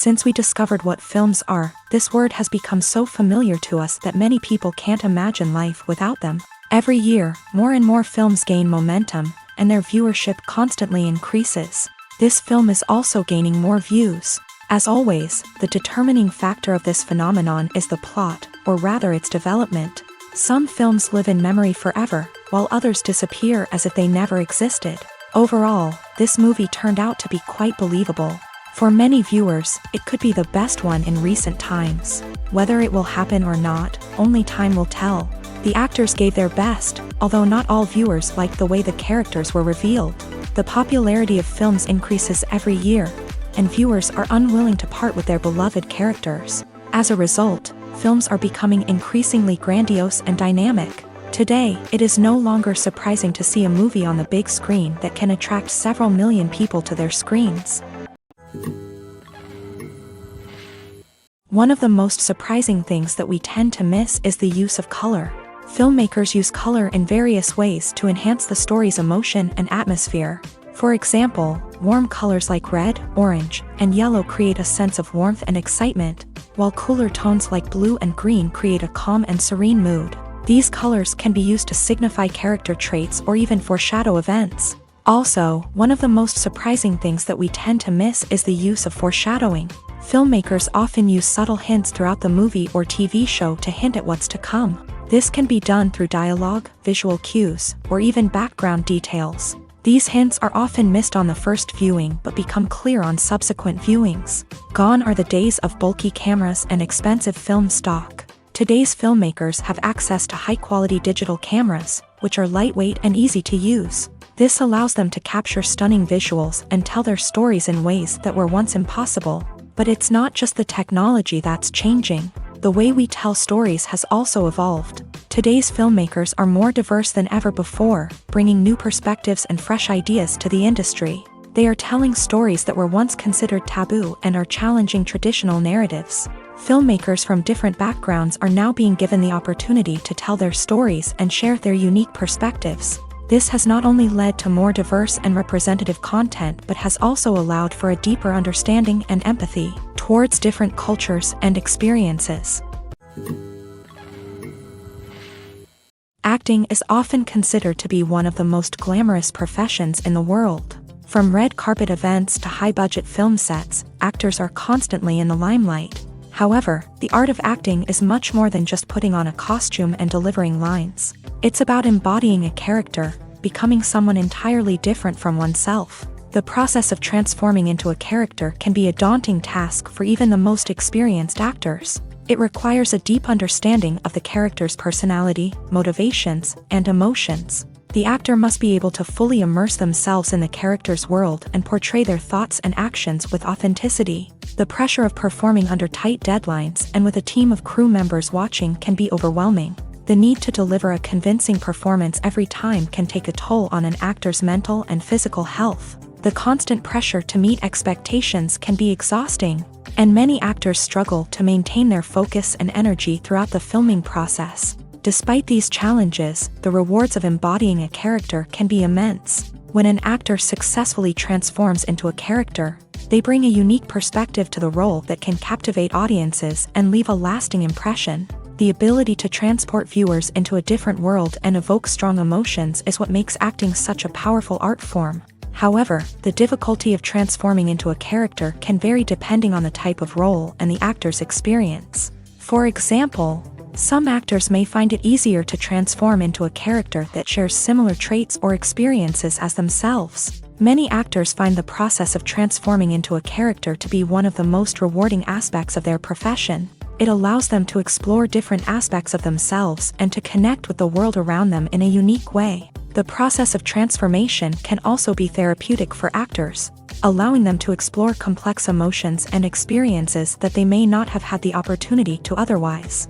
Since we discovered what films are, this word has become so familiar to us that many people can't imagine life without them. Every year, more and more films gain momentum, and their viewership constantly increases. This film is also gaining more views. As always, the determining factor of this phenomenon is the plot, or rather its development. Some films live in memory forever, while others disappear as if they never existed. Overall, this movie turned out to be quite believable. For many viewers, it could be the best one in recent times. Whether it will happen or not, only time will tell. The actors gave their best, although not all viewers liked the way the characters were revealed. The popularity of films increases every year, and viewers are unwilling to part with their beloved characters. As a result, films are becoming increasingly grandiose and dynamic. Today, it is no longer surprising to see a movie on the big screen that can attract several million people to their screens. One of the most surprising things that we tend to miss is the use of color. Filmmakers use color in various ways to enhance the story's emotion and atmosphere. For example, warm colors like red, orange, and yellow create a sense of warmth and excitement, while cooler tones like blue and green create a calm and serene mood. These colors can be used to signify character traits or even foreshadow events. Also, one of the most surprising things that we tend to miss is the use of foreshadowing. Filmmakers often use subtle hints throughout the movie or TV show to hint at what's to come. This can be done through dialogue, visual cues, or even background details. These hints are often missed on the first viewing but become clear on subsequent viewings. Gone are the days of bulky cameras and expensive film stock. Today's filmmakers have access to high-quality digital cameras, which are lightweight and easy to use. This allows them to capture stunning visuals and tell their stories in ways that were once impossible. But it's not just the technology that's changing. The way we tell stories has also evolved. Today's filmmakers are more diverse than ever before, bringing new perspectives and fresh ideas to the industry. They are telling stories that were once considered taboo and are challenging traditional narratives. Filmmakers from different backgrounds are now being given the opportunity to tell their stories and share their unique perspectives. This has not only led to more diverse and representative content but has also allowed for a deeper understanding and empathy towards different cultures and experiences. Acting is often considered to be one of the most glamorous professions in the world. From red carpet events to high-budget film sets, actors are constantly in the limelight. However, the art of acting is much more than just putting on a costume and delivering lines. It's about embodying a character, becoming someone entirely different from oneself. The process of transforming into a character can be a daunting task for even the most experienced actors. It requires a deep understanding of the character's personality, motivations, and emotions. The actor must be able to fully immerse themselves in the character's world and portray their thoughts and actions with authenticity. The pressure of performing under tight deadlines and with a team of crew members watching can be overwhelming. The need to deliver a convincing performance every time can take a toll on an actor's mental and physical health. The constant pressure to meet expectations can be exhausting, and many actors struggle to maintain their focus and energy throughout the filming process. Despite these challenges, the rewards of embodying a character can be immense. When an actor successfully transforms into a character, they bring a unique perspective to the role that can captivate audiences and leave a lasting impression. The ability to transport viewers into a different world and evoke strong emotions is what makes acting such a powerful art form. However, the difficulty of transforming into a character can vary depending on the type of role and the actor's experience. For example, some actors may find it easier to transform into a character that shares similar traits or experiences as themselves. Many actors find the process of transforming into a character to be one of the most rewarding aspects of their profession. It allows them to explore different aspects of themselves and to connect with the world around them in a unique way. The process of transformation can also be therapeutic for actors, allowing them to explore complex emotions and experiences that they may not have had the opportunity to otherwise.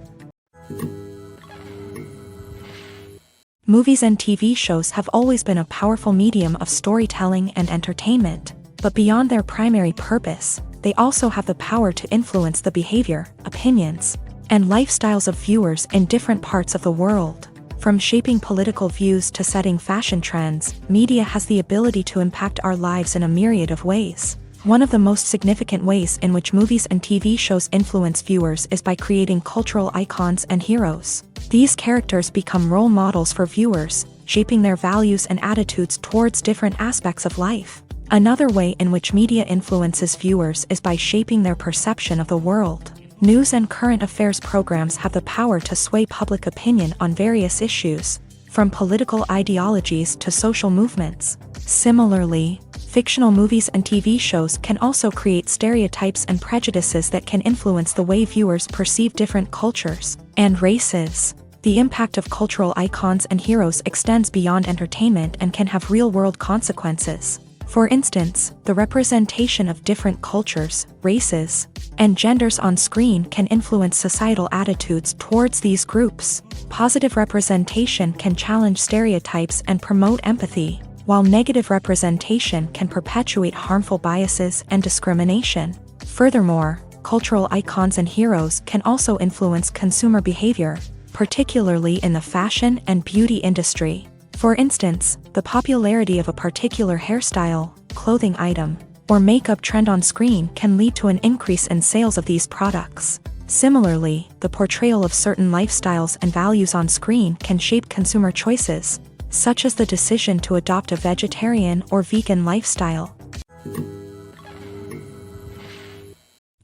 Movies and TV shows have always been a powerful medium of storytelling and entertainment, but beyond their primary purpose, they also have the power to influence the behavior, opinions, and lifestyles of viewers in different parts of the world. From shaping political views to setting fashion trends, media has the ability to impact our lives in a myriad of ways. One of the most significant ways in which movies and TV shows influence viewers is by creating cultural icons and heroes. These characters become role models for viewers, shaping their values and attitudes towards different aspects of life. Another way in which media influences viewers is by shaping their perception of the world. News and current affairs programs have the power to sway public opinion on various issues, from political ideologies to social movements. Similarly, fictional movies and TV shows can also create stereotypes and prejudices that can influence the way viewers perceive different cultures and races. The impact of cultural icons and heroes extends beyond entertainment and can have real-world consequences. For instance, the representation of different cultures, races, and genders on screen can influence societal attitudes towards these groups. Positive representation can challenge stereotypes and promote empathy, while negative representation can perpetuate harmful biases and discrimination. Furthermore, cultural icons and heroes can also influence consumer behavior, particularly in the fashion and beauty industry. For instance, the popularity of a particular hairstyle, clothing item, or makeup trend on screen can lead to an increase in sales of these products. Similarly, the portrayal of certain lifestyles and values on screen can shape consumer choices, such as the decision to adopt a vegetarian or vegan lifestyle.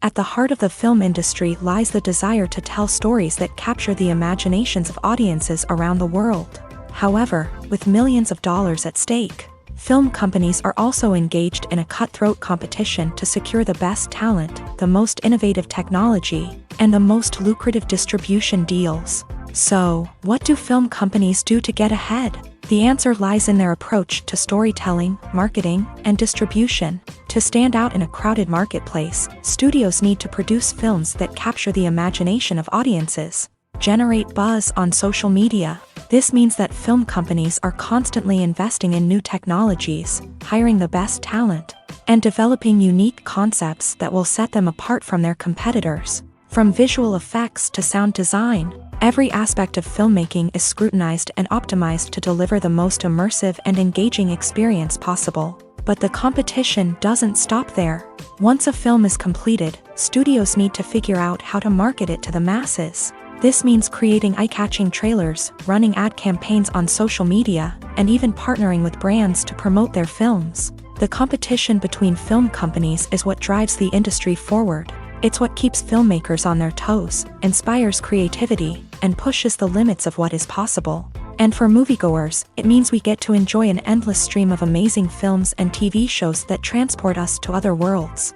At the heart of the film industry lies the desire to tell stories that capture the imaginations of audiences around the world. However, with millions of dollars at stake, film companies are also engaged in a cutthroat competition to secure the best talent, the most innovative technology, and the most lucrative distribution deals. So, what do film companies do to get ahead? The answer lies in their approach to storytelling, marketing, and distribution. To stand out in a crowded marketplace, studios need to produce films that capture the imagination of audiences, generate buzz on social media. This means that film companies are constantly investing in new technologies, hiring the best talent, and developing unique concepts that will set them apart from their competitors. From visual effects to sound design, every aspect of filmmaking is scrutinized and optimized to deliver the most immersive and engaging experience possible. But the competition doesn't stop there. Once a film is completed, studios need to figure out how to market it to the masses. This means creating eye-catching trailers, running ad campaigns on social media, and even partnering with brands to promote their films. The competition between film companies is what drives the industry forward. It's what keeps filmmakers on their toes, inspires creativity, and pushes the limits of what is possible. And for moviegoers, it means we get to enjoy an endless stream of amazing films and TV shows that transport us to other worlds.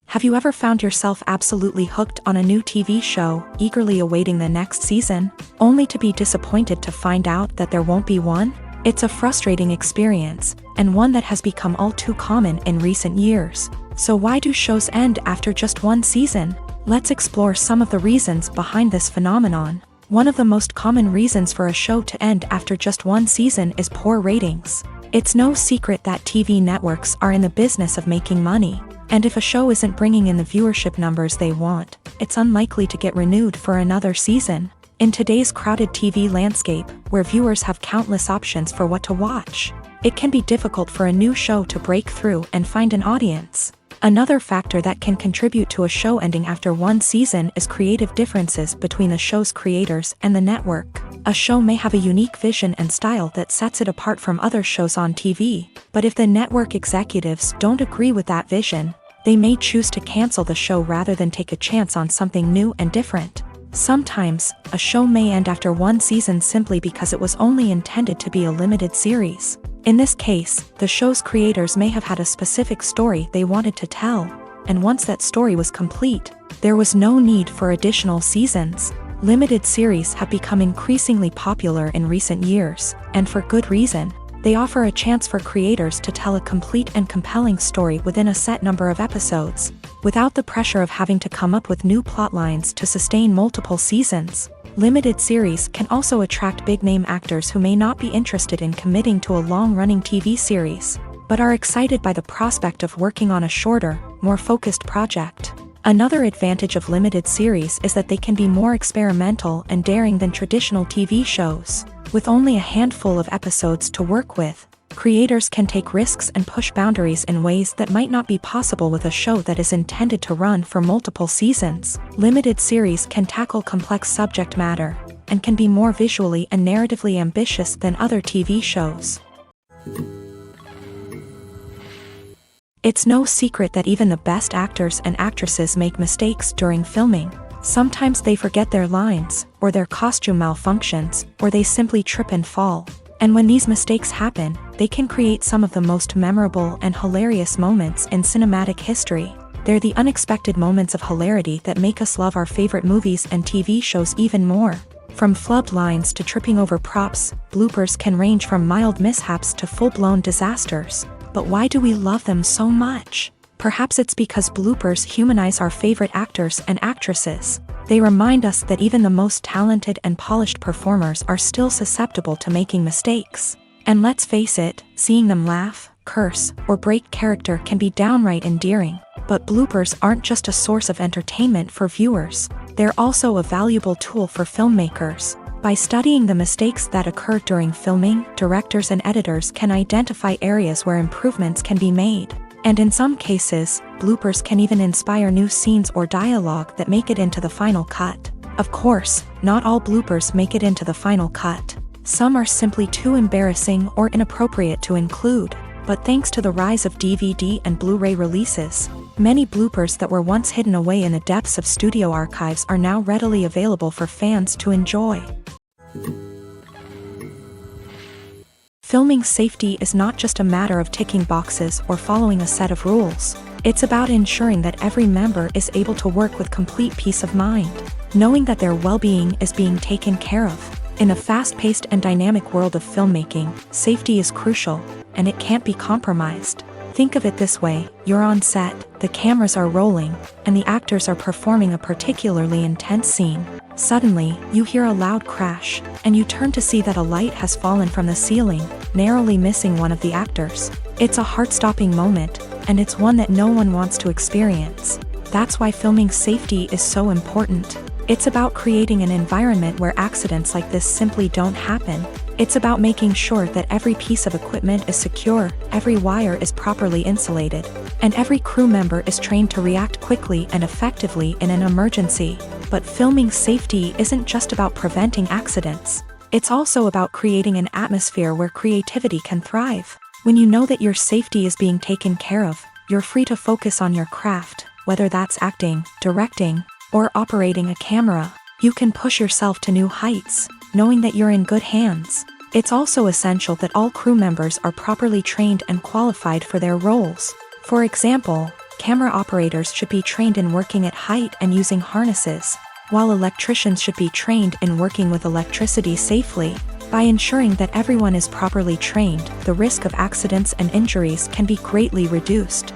Have you ever found yourself absolutely hooked on a new TV show, eagerly awaiting the next season, only to be disappointed to find out that there won't be one? It's a frustrating experience, and one that has become all too common in recent years. So why do shows end after just one season? Let's explore some of the reasons behind this phenomenon. One of the most common reasons for a show to end after just one season is poor ratings. It's no secret that TV networks are in the business of making money. And if a show isn't bringing in the viewership numbers they want, it's unlikely to get renewed for another season. In today's crowded TV landscape, where viewers have countless options for what to watch, it can be difficult for a new show to break through and find an audience. Another factor that can contribute to a show ending after one season is creative differences between the show's creators and the network. A show may have a unique vision and style that sets it apart from other shows on TV, but if the network executives don't agree with that vision, they may choose to cancel the show rather than take a chance on something new and different. Sometimes, a show may end after one season simply because it was only intended to be a limited series. In this case, the show's creators may have had a specific story they wanted to tell, and once that story was complete, there was no need for additional seasons. Limited series have become increasingly popular in recent years, and for good reason. They offer a chance for creators to tell a complete and compelling story within a set number of episodes, without the pressure of having to come up with new plot lines to sustain multiple seasons. Limited series can also attract big-name actors who may not be interested in committing to a long-running TV series, but are excited by the prospect of working on a shorter, more focused project. Another advantage of limited series is that they can be more experimental and daring than traditional TV shows. With only a handful of episodes to work with, Creators can take risks and push boundaries in ways that might not be possible with a show that is intended to run for multiple seasons. Limited series can tackle complex subject matter and can be more visually and narratively ambitious than other TV shows. It's no secret that even the best actors and actresses make mistakes during filming. Sometimes they forget their lines, or their costume malfunctions, or they simply trip and fall. And when these mistakes happen, they can create some of the most memorable and hilarious moments in cinematic history. They're the unexpected moments of hilarity that make us love our favorite movies and TV shows even more. From flubbed lines to tripping over props, bloopers can range from mild mishaps to full-blown disasters. But why do we love them so much? Perhaps it's because bloopers humanize our favorite actors and actresses. They remind us that even the most talented and polished performers are still susceptible to making mistakes. And let's face it, seeing them laugh, curse, or break character can be downright endearing. But bloopers aren't just a source of entertainment for viewers. They're also a valuable tool for filmmakers. By studying the mistakes that occur during filming, directors and editors can identify areas where improvements can be made. And in some cases, bloopers can even inspire new scenes or dialogue that make it into the final cut. Of course, not all bloopers make it into the final cut. Some are simply too embarrassing or inappropriate to include. But thanks to the rise of DVD and Blu-ray releases, many bloopers that were once hidden away in the depths of studio archives are now readily available for fans to enjoy. Filming safety is not just a matter of ticking boxes or following a set of rules. It's about ensuring that every member is able to work with complete peace of mind, knowing that their well-being is being taken care of. In a fast-paced and dynamic world of filmmaking, safety is crucial, and it can't be compromised. Think of it this way: you're on set, the cameras are rolling, and the actors are performing a particularly intense scene. Suddenly, you hear a loud crash, and you turn to see that a light has fallen from the ceiling, narrowly missing one of the actors. It's a heart-stopping moment, and it's one that no one wants to experience. That's why filming safety is so important. It's about creating an environment where accidents like this simply don't happen. It's about making sure that every piece of equipment is secure, every wire is properly insulated, and every crew member is trained to react quickly and effectively in an emergency. But filming safety isn't just about preventing accidents. It's also about creating an atmosphere where creativity can thrive. When you know that your safety is being taken care of, you're free to focus on your craft, whether that's acting, directing, or operating a camera. You can push yourself to new heights, knowing that you're in good hands. It's also essential that all crew members are properly trained and qualified for their roles. For example, camera operators should be trained in working at height and using harnesses, while electricians should be trained in working with electricity safely. By ensuring that everyone is properly trained, the risk of accidents and injuries can be greatly reduced.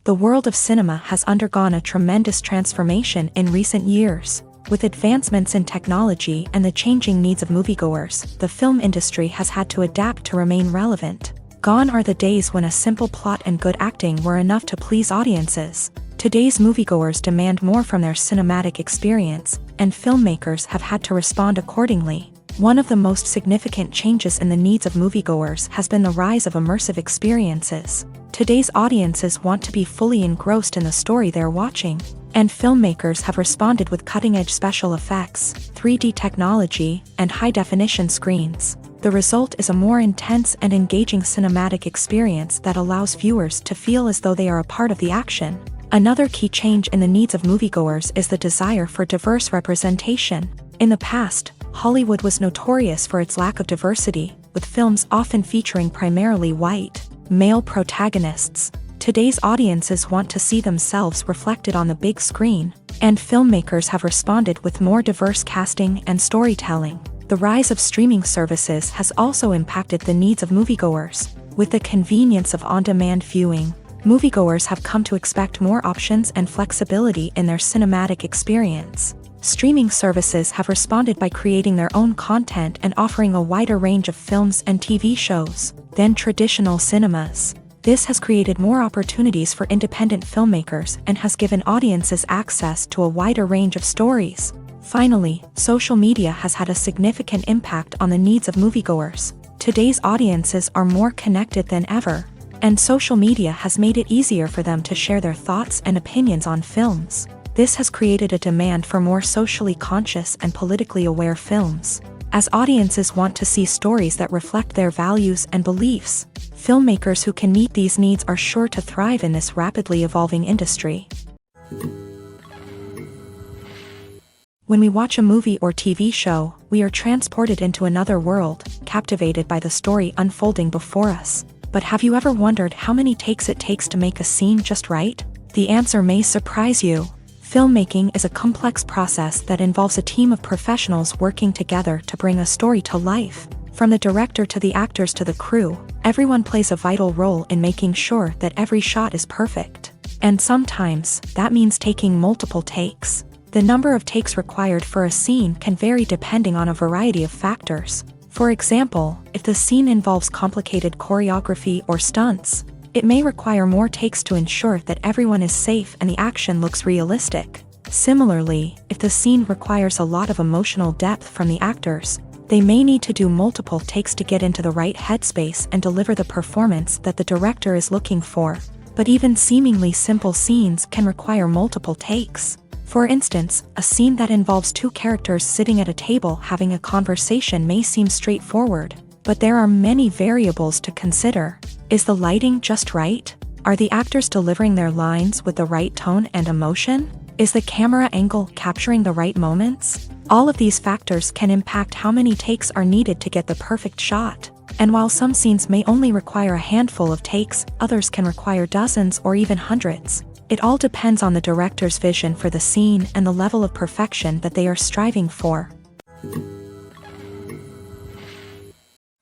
The world of cinema has undergone a tremendous transformation in recent years. With advancements in technology and the changing needs of moviegoers, the film industry has had to adapt to remain relevant. Gone are the days when a simple plot and good acting were enough to please audiences. Today's moviegoers demand more from their cinematic experience, and filmmakers have had to respond accordingly. One of the most significant changes in the needs of moviegoers has been the rise of immersive experiences. Today's audiences want to be fully engrossed in the story they're watching, and filmmakers have responded with cutting-edge special effects, 3D technology, and high-definition screens. The result is a more intense and engaging cinematic experience that allows viewers to feel as though they are a part of the action. Another key change in the needs of moviegoers is the desire for diverse representation. In the past, Hollywood was notorious for its lack of diversity, with films often featuring primarily white, male protagonists. Today's audiences want to see themselves reflected on the big screen, and filmmakers have responded with more diverse casting and storytelling. The rise of streaming services has also impacted the needs of moviegoers. With the convenience of on-demand viewing, moviegoers have come to expect more options and flexibility in their cinematic experience. Streaming services have responded by creating their own content and offering a wider range of films and TV shows than traditional cinemas. This has created more opportunities for independent filmmakers and has given audiences access to a wider range of stories. Finally, social media has had a significant impact on the needs of moviegoers. Today's audiences are more connected than ever, and social media has made it easier for them to share their thoughts and opinions on films. This has created a demand for more socially conscious and politically aware films. As audiences want to see stories that reflect their values and beliefs, filmmakers who can meet these needs are sure to thrive in this rapidly evolving industry. When we watch a movie or TV show, we are transported into another world, captivated by the story unfolding before us. But have you ever wondered how many takes it takes to make a scene just right? The answer may surprise you. Filmmaking is a complex process that involves a team of professionals working together to bring a story to life. From the director to the actors to the crew, everyone plays a vital role in making sure that every shot is perfect. And sometimes, that means taking multiple takes. The number of takes required for a scene can vary depending on a variety of factors. For example, if the scene involves complicated choreography or stunts, it may require more takes to ensure that everyone is safe and the action looks realistic. Similarly, if the scene requires a lot of emotional depth from the actors, they may need to do multiple takes to get into the right headspace and deliver the performance that the director is looking for. But even seemingly simple scenes can require multiple takes. For instance, a scene that involves two characters sitting at a table having a conversation may seem straightforward, but there are many variables to consider. Is the lighting just right? Are the actors delivering their lines with the right tone and emotion? Is the camera angle capturing the right moments? All of these factors can impact how many takes are needed to get the perfect shot. And while some scenes may only require a handful of takes, others can require dozens or even hundreds. It all depends on the director's vision for the scene and the level of perfection that they are striving for.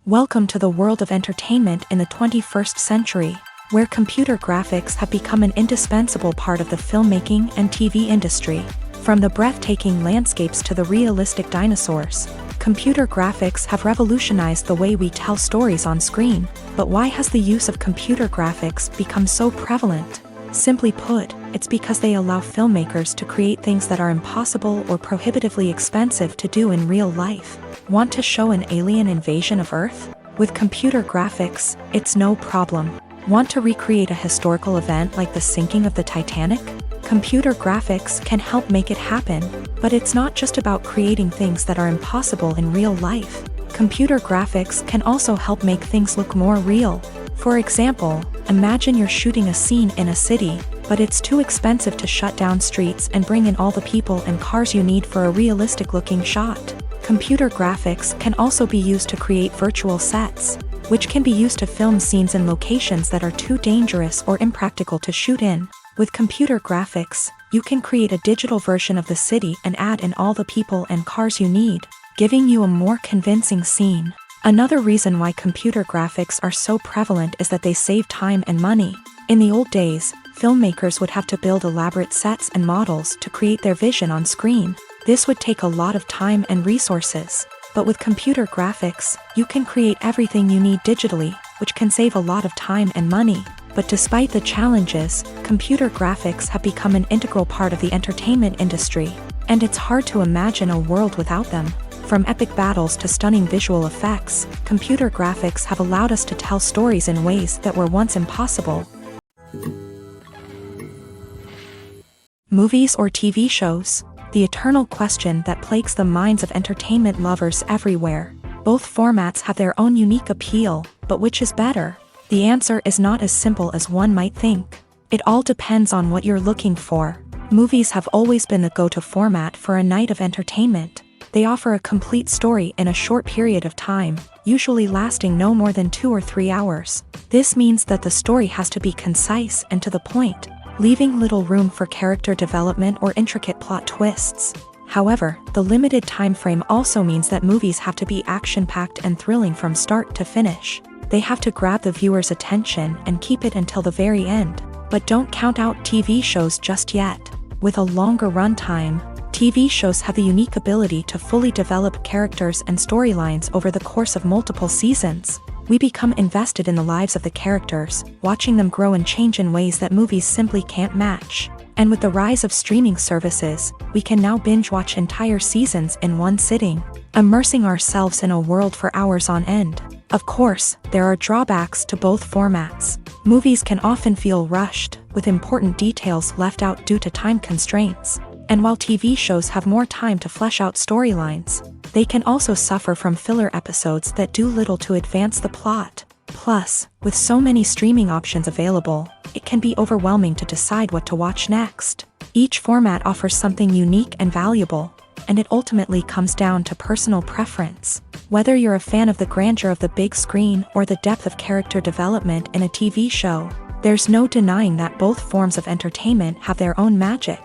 Welcome to the world of entertainment in the 21st century, where computer graphics have become an indispensable part of the filmmaking and TV industry. From the breathtaking landscapes to the realistic dinosaurs, computer graphics have revolutionized the way we tell stories on screen. But why has the use of computer graphics become so prevalent? Simply put, it's because they allow filmmakers to create things that are impossible or prohibitively expensive to do in real life. Want to show an alien invasion of Earth? With computer graphics, it's no problem. Want to recreate a historical event like the sinking of the Titanic? Computer graphics can help make it happen, but it's not just about creating things that are impossible in real life. Computer graphics can also help make things look more real. For example, imagine you're shooting a scene in a city, but it's too expensive to shut down streets and bring in all the people and cars you need for a realistic-looking shot. Computer graphics can also be used to create virtual sets, which can be used to film scenes in locations that are too dangerous or impractical to shoot in. With computer graphics, you can create a digital version of the city and add in all the people and cars you need, giving you a more convincing scene. Another reason why computer graphics are so prevalent is that they save time and money. In the old days, filmmakers would have to build elaborate sets and models to create their vision on screen. This would take a lot of time and resources. But with computer graphics, you can create everything you need digitally, which can save a lot of time and money. But despite the challenges, computer graphics have become an integral part of the entertainment industry, and it's hard to imagine a world without them. From epic battles to stunning visual effects, computer graphics have allowed us to tell stories in ways that were once impossible. Movies or TV shows? The eternal question that plagues the minds of entertainment lovers everywhere. Both formats have their own unique appeal, but which is better? The answer is not as simple as one might think. It all depends on what you're looking for. Movies have always been the go-to format for a night of entertainment. They offer a complete story in a short period of time, usually lasting no more than 2 or 3 hours. This means that the story has to be concise and to the point, leaving little room for character development or intricate plot twists. However, the limited time frame also means that movies have to be action-packed and thrilling from start to finish. They have to grab the viewer's attention and keep it until the very end. But don't count out TV shows just yet. With a longer runtime, TV shows have the unique ability to fully develop characters and storylines over the course of multiple seasons. We become invested in the lives of the characters, watching them grow and change in ways that movies simply can't match. And with the rise of streaming services, we can now binge-watch entire seasons in one sitting, immersing ourselves in a world for hours on end. Of course, there are drawbacks to both formats. Movies can often feel rushed, with important details left out due to time constraints. And while TV shows have more time to flesh out storylines, they can also suffer from filler episodes that do little to advance the plot. Plus, with so many streaming options available, it can be overwhelming to decide what to watch next. Each format offers something unique and valuable, and it ultimately comes down to personal preference. Whether you're a fan of the grandeur of the big screen or the depth of character development in a TV show, there's no denying that both forms of entertainment have their own magic.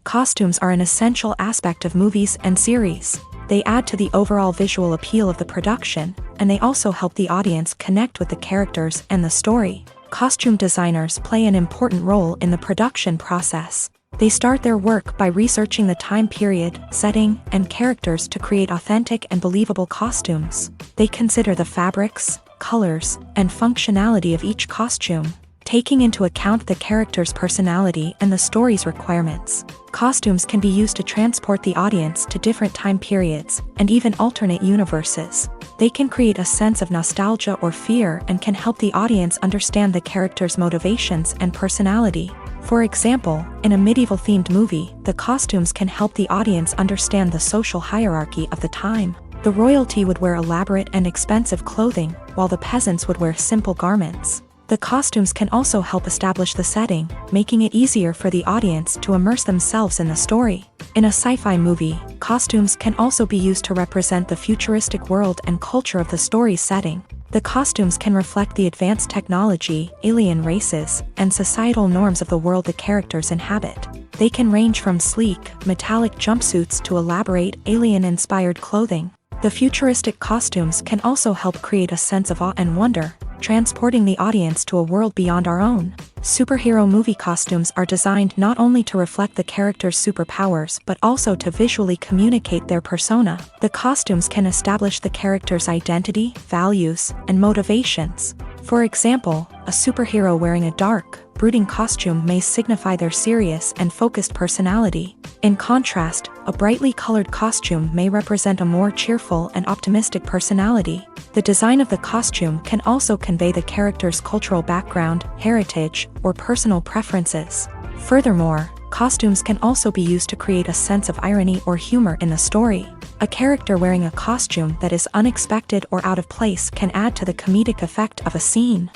Costumes are an essential aspect of movies and series. They add to the overall visual appeal of the production, and they also help the audience connect with the characters and the story. Costume designers play an important role in the production process. They start their work by researching the time period, setting, and characters to create authentic and believable costumes. They consider the fabrics, colors, and functionality of each costume, taking into account the character's personality and the story's requirements. Costumes can be used to transport the audience to different time periods and even alternate universes. They can create a sense of nostalgia or fear and can help the audience understand the character's motivations and personality. For example, in a medieval-themed movie, the costumes can help the audience understand the social hierarchy of the time. The royalty would wear elaborate and expensive clothing, while the peasants would wear simple garments. The costumes can also help establish the setting, making it easier for the audience to immerse themselves in the story. In a sci-fi movie, costumes can also be used to represent the futuristic world and culture of the story's setting. The costumes can reflect the advanced technology, alien races, and societal norms of the world the characters inhabit. They can range from sleek, metallic jumpsuits to elaborate, alien-inspired clothing. The futuristic costumes can also help create a sense of awe and wonder, transporting the audience to a world beyond our own. Superhero movie costumes are designed not only to reflect the character's superpowers but also to visually communicate their persona. The costumes can establish the character's identity, values, and motivations. For example, a superhero wearing a dark, brooding costume may signify their serious and focused personality. In contrast, a brightly colored costume may represent a more cheerful and optimistic personality. The design of the costume can also convey the character's cultural background, heritage, or personal preferences. Furthermore, costumes can also be used to create a sense of irony or humor in the story. A character wearing a costume that is unexpected or out of place can add to the comedic effect of a scene.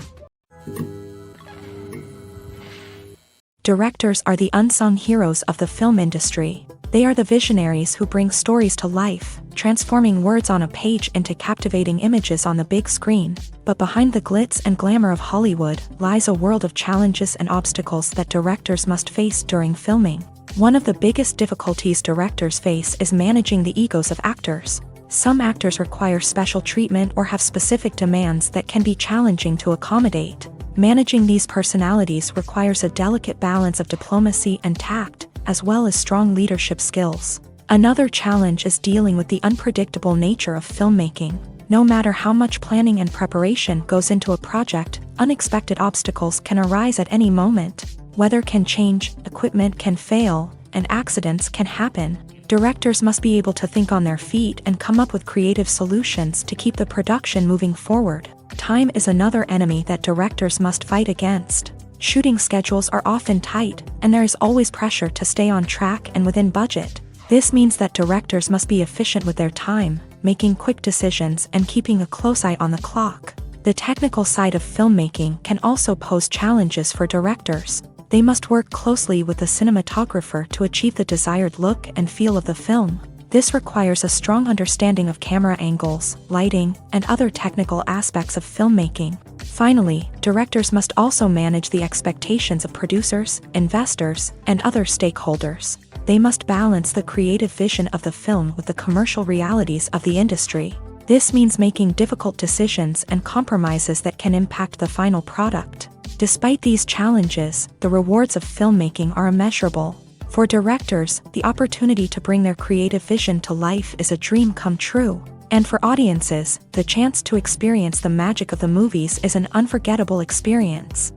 Directors are the unsung heroes of the film industry. They are the visionaries who bring stories to life, transforming words on a page into captivating images on the big screen. But behind the glitz and glamour of Hollywood lies a world of challenges and obstacles that directors must face during filming. One of the biggest difficulties directors face is managing the egos of actors. Some actors require special treatment or have specific demands that can be challenging to accommodate. Managing these personalities requires a delicate balance of diplomacy and tact, as well as strong leadership skills. Another challenge is dealing with the unpredictable nature of filmmaking. No matter how much planning and preparation goes into a project, unexpected obstacles can arise at any moment. Weather can change, equipment can fail, and accidents can happen. Directors must be able to think on their feet and come up with creative solutions to keep the production moving forward. Time is another enemy that directors must fight against. Shooting schedules are often tight, and there is always pressure to stay on track and within budget. This means that directors must be efficient with their time, making quick decisions and keeping a close eye on the clock. The technical side of filmmaking can also pose challenges for directors. They must work closely with the cinematographer to achieve the desired look and feel of the film. This requires a strong understanding of camera angles, lighting, and other technical aspects of filmmaking. Finally, directors must also manage the expectations of producers, investors, and other stakeholders. They must balance the creative vision of the film with the commercial realities of the industry. This means making difficult decisions and compromises that can impact the final product. Despite these challenges, the rewards of filmmaking are immeasurable. For directors, the opportunity to bring their creative vision to life is a dream come true. And for audiences, the chance to experience the magic of the movies is an unforgettable experience.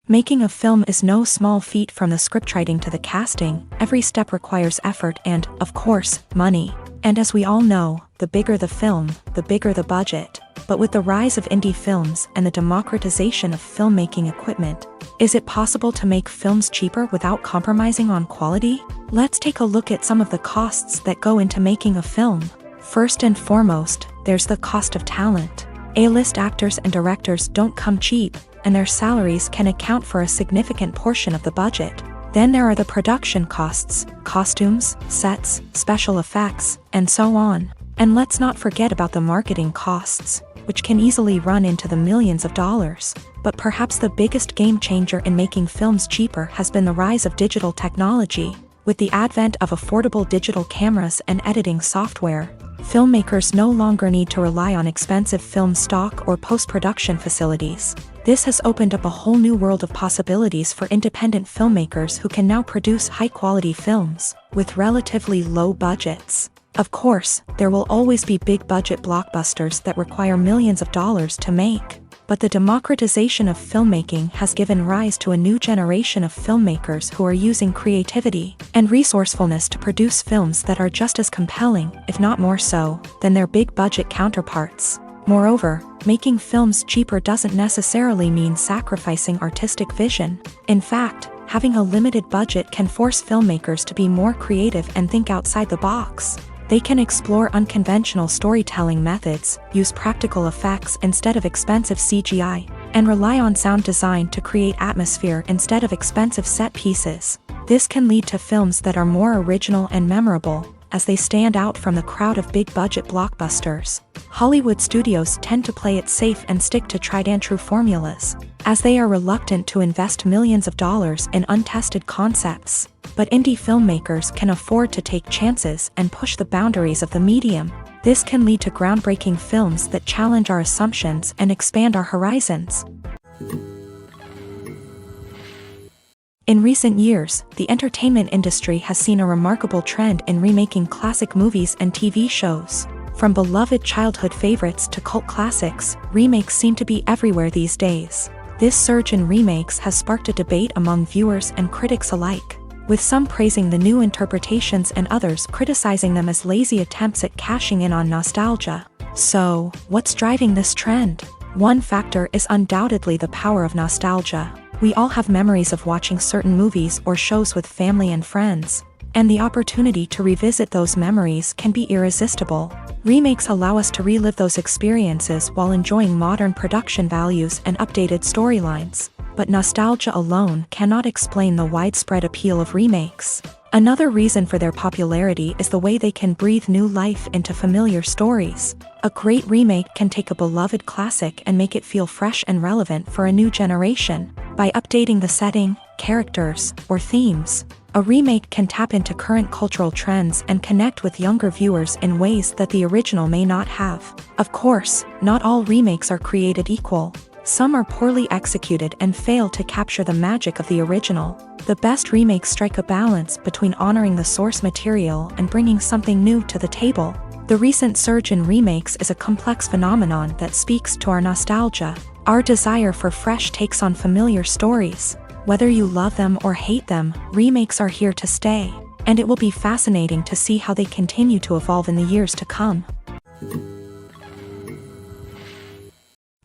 Making a film is no small feat. From the scriptwriting to the casting, every step requires effort and, of course, money. And as we all know, the bigger the film, the bigger the budget. But with the rise of indie films and the democratization of filmmaking equipment, is it possible to make films cheaper without compromising on quality? Let's take a look at some of the costs that go into making a film. First and foremost, there's the cost of talent. A-list actors and directors don't come cheap, and their salaries can account for a significant portion of the budget. Then there are the production costs, costumes, sets, special effects, and so on. And let's not forget about the marketing costs, which can easily run into the millions of dollars. But perhaps the biggest game changer in making films cheaper has been the rise of digital technology. With the advent of affordable digital cameras and editing software, filmmakers no longer need to rely on expensive film stock or post-production facilities. This has opened up a whole new world of possibilities for independent filmmakers who can now produce high-quality films with relatively low budgets. Of course, there will always be big-budget blockbusters that require millions of dollars to make. But the democratization of filmmaking has given rise to a new generation of filmmakers who are using creativity and resourcefulness to produce films that are just as compelling, if not more so, than their big-budget counterparts. Moreover, making films cheaper doesn't necessarily mean sacrificing artistic vision. In fact, having a limited budget can force filmmakers to be more creative and think outside the box. They can explore unconventional storytelling methods, use practical effects instead of expensive CGI, and rely on sound design to create atmosphere instead of expensive set pieces. This can lead to films that are more original and memorable, as they stand out from the crowd of big-budget blockbusters. Hollywood studios tend to play it safe and stick to tried-and-true formulas, as they are reluctant to invest millions of dollars in untested concepts. But indie filmmakers can afford to take chances and push the boundaries of the medium. This can lead to groundbreaking films that challenge our assumptions and expand our horizons. In recent years, the entertainment industry has seen a remarkable trend in remaking classic movies and TV shows. From beloved childhood favorites to cult classics, remakes seem to be everywhere these days. This surge in remakes has sparked a debate among viewers and critics alike, with some praising the new interpretations and others criticizing them as lazy attempts at cashing in on nostalgia. So, what's driving this trend? One factor is undoubtedly the power of nostalgia. We all have memories of watching certain movies or shows with family and friends, and the opportunity to revisit those memories can be irresistible. Remakes allow us to relive those experiences while enjoying modern production values and updated storylines. But nostalgia alone cannot explain the widespread appeal of remakes. Another reason for their popularity is the way they can breathe new life into familiar stories. A great remake can take a beloved classic and make it feel fresh and relevant for a new generation. By updating the setting, characters, or themes, a remake can tap into current cultural trends and connect with younger viewers in ways that the original may not have. Of course, not all remakes are created equal. Some are poorly executed and fail to capture the magic of the original. The best remakes strike a balance between honoring the source material and bringing something new to the table. The recent surge in remakes is a complex phenomenon that speaks to our nostalgia, our desire for fresh takes on familiar stories. Whether you love them or hate them, remakes are here to stay, and it will be fascinating to see how they continue to evolve in the years to come.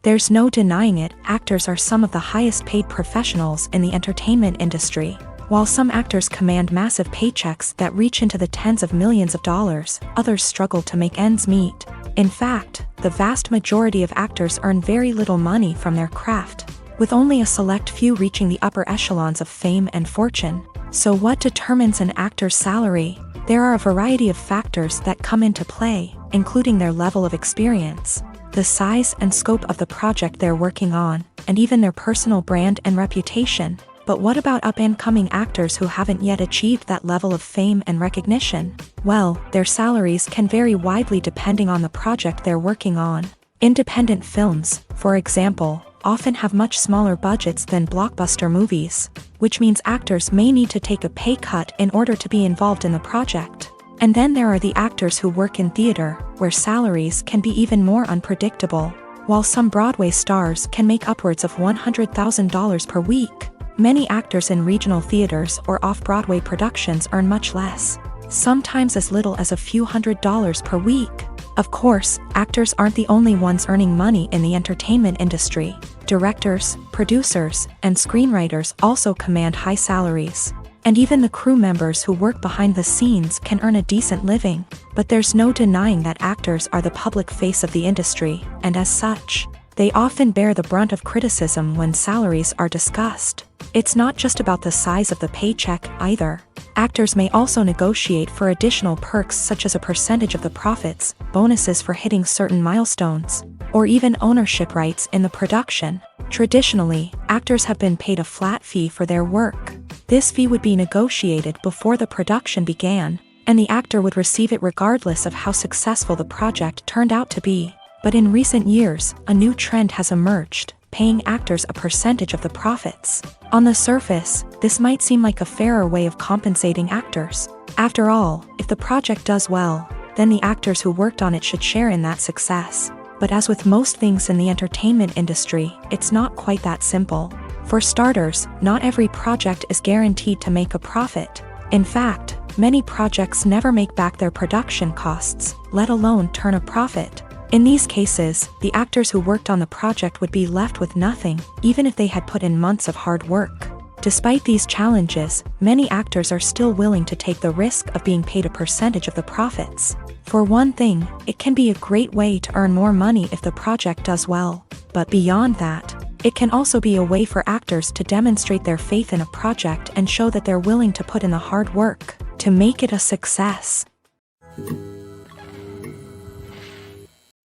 There's no denying it, actors are some of the highest paid professionals in the entertainment industry. While some actors command massive paychecks that reach into the tens of millions of dollars, others struggle to make ends meet. In fact, the vast majority of actors earn very little money from their craft, with only a select few reaching the upper echelons of fame and fortune. So what determines an actor's salary? There are a variety of factors that come into play, including their level of experience, the size and scope of the project they're working on, and even their personal brand and reputation. But what about up-and-coming actors who haven't yet achieved that level of fame and recognition? Well, their salaries can vary widely depending on the project they're working on. Independent films, for example, often have much smaller budgets than blockbuster movies, which means actors may need to take a pay cut in order to be involved in the project. And then there are the actors who work in theater, where salaries can be even more unpredictable. While some Broadway stars can make upwards of $100,000 per week, many actors in regional theaters or off-Broadway productions earn much less, sometimes as little as a few $100s per week. Of course, actors aren't the only ones earning money in the entertainment industry. Directors, producers, and screenwriters also command high salaries. And even the crew members who work behind the scenes can earn a decent living. But there's no denying that actors are the public face of the industry, and as such, they often bear the brunt of criticism when salaries are discussed. It's not just about the size of the paycheck, either. Actors may also negotiate for additional perks such as a percentage of the profits, bonuses for hitting certain milestones, or even ownership rights in the production. Traditionally, actors have been paid a flat fee for their work. This fee would be negotiated before the production began, and the actor would receive it regardless of how successful the project turned out to be. But in recent years, a new trend has emerged, paying actors a percentage of the profits. On the surface, this might seem like a fairer way of compensating actors. After all, if the project does well, then the actors who worked on it should share in that success. But as with most things in the entertainment industry, it's not quite that simple. For starters, not every project is guaranteed to make a profit. In fact, many projects never make back their production costs, let alone turn a profit. In these cases, the actors who worked on the project would be left with nothing, even if they had put in months of hard work. Despite these challenges, many actors are still willing to take the risk of being paid a percentage of the profits. For one thing, it can be a great way to earn more money if the project does well. But beyond that, it can also be a way for actors to demonstrate their faith in a project and show that they're willing to put in the hard work to make it a success.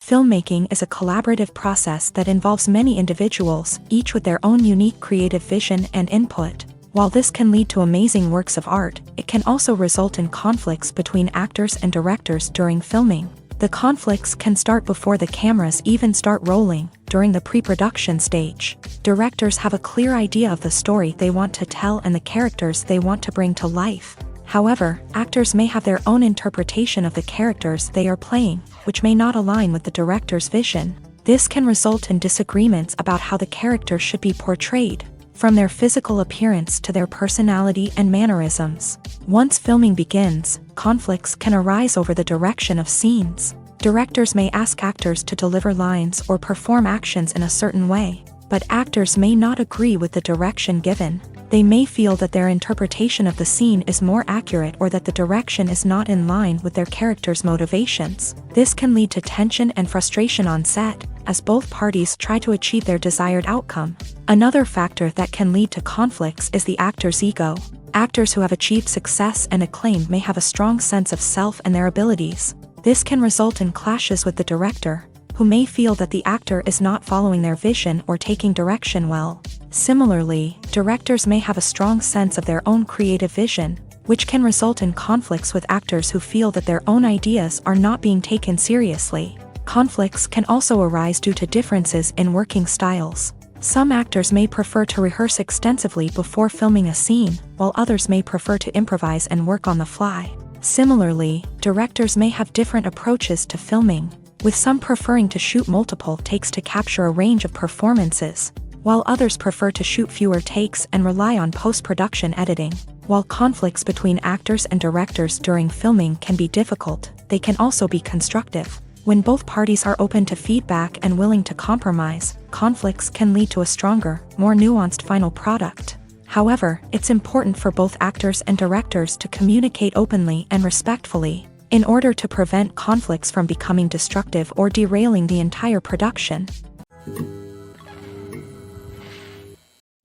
Filmmaking is a collaborative process that involves many individuals, each with their own unique creative vision and input. While this can lead to amazing works of art, it can also result in conflicts between actors and directors during filming. The conflicts can start before the cameras even start rolling, during the pre-production stage. Directors have a clear idea of the story they want to tell and the characters they want to bring to life. However, actors may have their own interpretation of the characters they are playing, which may not align with the director's vision. This can result in disagreements about how the characters should be portrayed, from their physical appearance to their personality and mannerisms. Once filming begins, conflicts can arise over the direction of scenes. Directors may ask actors to deliver lines or perform actions in a certain way, but actors may not agree with the direction given. They may feel that their interpretation of the scene is more accurate or that the direction is not in line with their character's motivations. This can lead to tension and frustration on set, as both parties try to achieve their desired outcome. Another factor that can lead to conflicts is the actor's ego. Actors who have achieved success and acclaim may have a strong sense of self and their abilities. This can result in clashes with the director, who may feel that the actor is not following their vision or taking direction well. Similarly, directors may have a strong sense of their own creative vision, which can result in conflicts with actors who feel that their own ideas are not being taken seriously. Conflicts can also arise due to differences in working styles. Some actors may prefer to rehearse extensively before filming a scene, while others may prefer to improvise and work on the fly. Similarly, directors may have different approaches to filming, with some preferring to shoot multiple takes to capture a range of performances, while others prefer to shoot fewer takes and rely on post-production editing. While conflicts between actors and directors during filming can be difficult, they can also be constructive. When both parties are open to feedback and willing to compromise, conflicts can lead to a stronger, more nuanced final product. However, it's important for both actors and directors to communicate openly and respectfully, in order to prevent conflicts from becoming destructive or derailing the entire production.